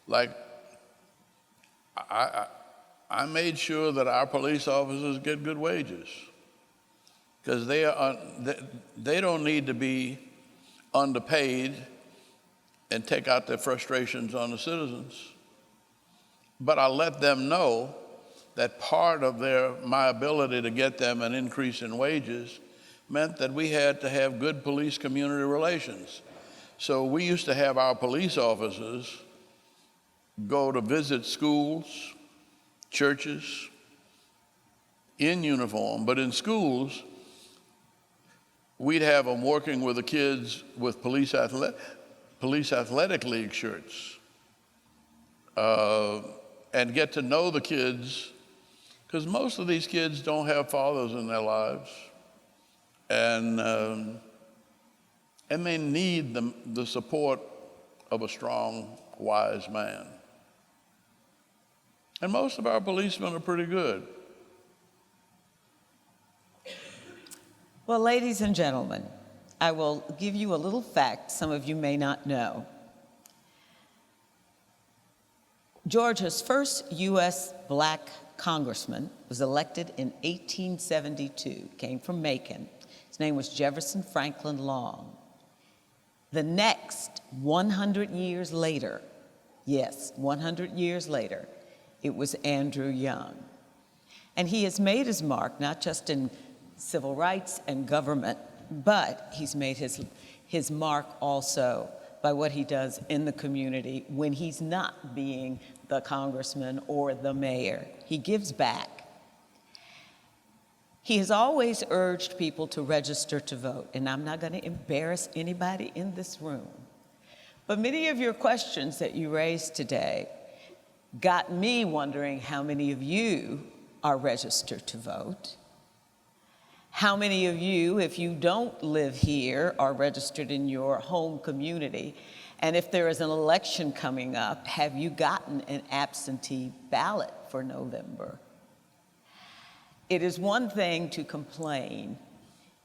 Like, I made sure that our police officers get good wages, because they don't need to be underpaid and take out their frustrations on the citizens. But I let them know that part of my ability to get them an increase in wages meant that we had to have good police-community relations. So we used to have our police officers go to visit schools, churches, in uniform, but in schools, we'd have them working with the kids with police athletic league shirts, and get to know the kids, because most of these kids don't have fathers in their lives, and they need the support of a strong, wise man. And most of our policemen are pretty good. Well, ladies and gentlemen, I will give you a little fact some of you may not know. Georgia's first U.S. black congressman was elected in 1872, came from Macon. His name was Jefferson Franklin Long. The next 100 years later, yes, 100 years later, it was Andrew Young. And he has made his mark not just in civil rights and government, but he's made his mark also by what he does in the community when he's not being the congressman or the mayor. He gives back. He has always urged people to register to vote, and I'm not going to embarrass anybody in this room. But many of your questions that you raised today got me wondering how many of you are registered to vote. How many of you, if you don't live here, are registered in your home community? And if there is an election coming up, have you gotten an absentee ballot for November? It is one thing to complain.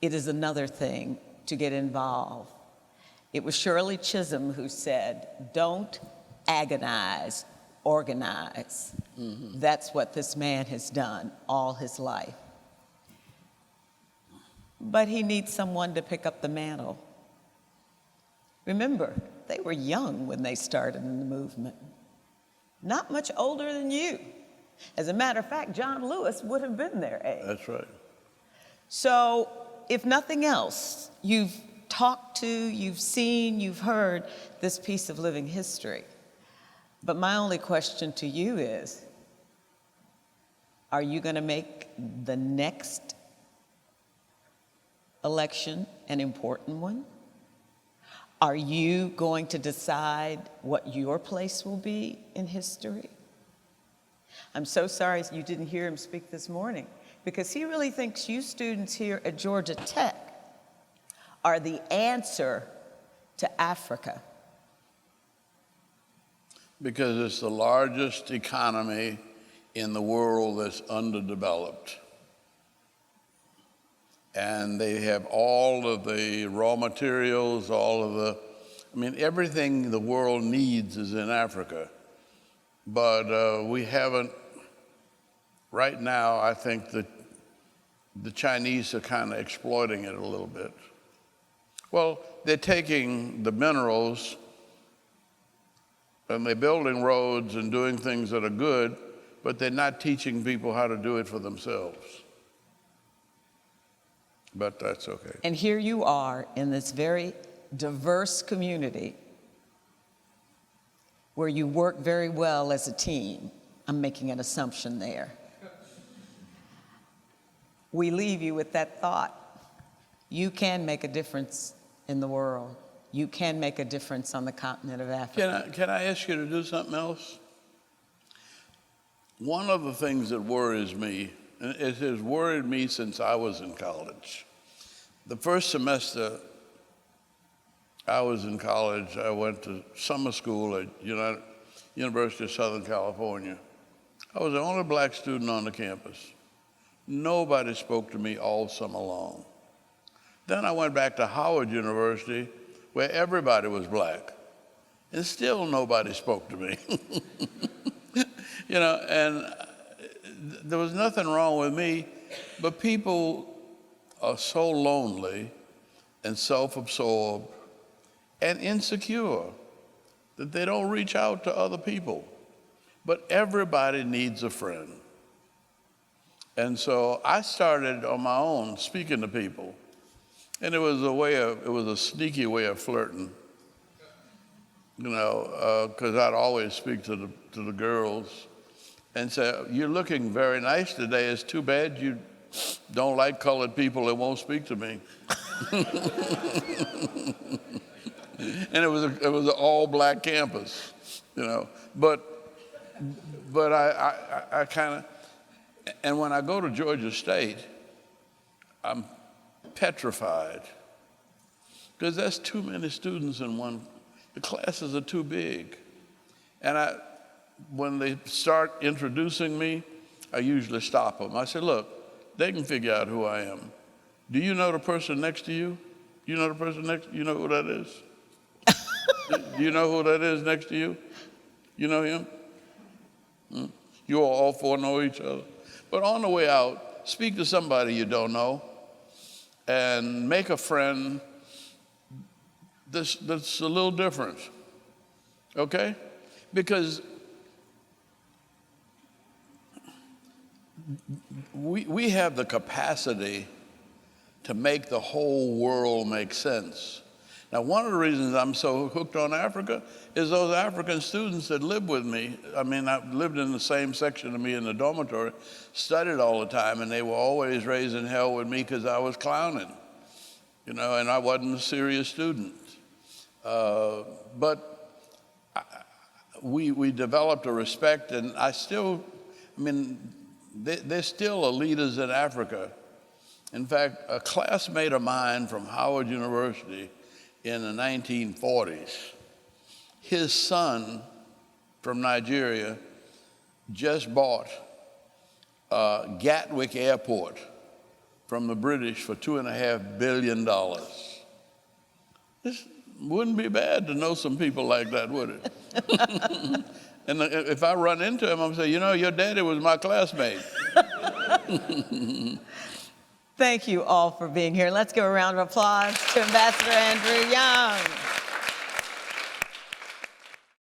It is another thing to get involved. It was Shirley Chisholm who said, "Don't agonize, organize." Mm-hmm. That's what this man has done all his life. But he needs someone to pick up the mantle. Remember, they were young when they started in the movement. Not much older than you. As a matter of fact, John Lewis would have been their age. That's right. So, if nothing else, you've talked to, you've seen, you've heard this piece of living history. But my only question to you is, are you going to make the next election an important one? Are you going to decide what your place will be in history? I'm so sorry you didn't hear him speak this morning, because he really thinks you students here at Georgia Tech are the answer to Africa. Because it's the largest economy in the world that's underdeveloped. And they have all of the raw materials, everything the world needs is in Africa. But we haven't, right now, I think that the Chinese are kind of exploiting it a little bit. Well, they're taking the minerals and they're building roads and doing things that are good, but they're not teaching people how to do it for themselves. But that's okay. And here you are in this very diverse community where you work very well as a team. I'm making an assumption there. We leave you with that thought. you can make a difference in the world. You can make a difference on the continent of Africa. Can I ask you to do something else? One of the things that worries me, and it has worried me since I was in college. The first semester I was in college, I went to summer school at University of Southern California. I was the only black student on the campus. Nobody spoke to me all summer long. Then I went back to Howard University, where everybody was black, and still nobody spoke to me. And there was nothing wrong with me, but people are so lonely and self-absorbed and insecure that they don't reach out to other people. But everybody needs a friend. And so I started on my own speaking to people. And it was a sneaky way of flirting, because I'd always speak to the girls and say, "You're looking very nice today. It's too bad you don't like colored people that won't speak to me." And it was an all black campus, But I kind of, and when I go to Georgia State, I'm petrified, because that's too many students in one. The classes are too big. And when they start introducing me, I usually stop them. I say, "Look, they can figure out who I am. Do you know the person next to you? You know the person next, you know who that is? Do you know who that is next to you? You know him? You all four know each other." But on the way out, speak to somebody you don't know and make a friend that's a little different, okay? Because we have the capacity to make the whole world make sense. Now, one of the reasons I'm so hooked on Africa is those African students that live with me. I mean, I lived in the same section of me in the dormitory, studied all the time, and they were always raising hell with me because I was clowning, and I wasn't a serious student. But we developed a respect, and they're still leaders in Africa. In fact, a classmate of mine from Howard University in the 1940s, his son from Nigeria just bought Gatwick Airport from the British for $2.5 billion. This wouldn't be bad to know some people like that, would it? And if I run into him, I'm say, "Your daddy was my classmate." Thank you all for being here. Let's give a round of applause to Ambassador Andrew Young.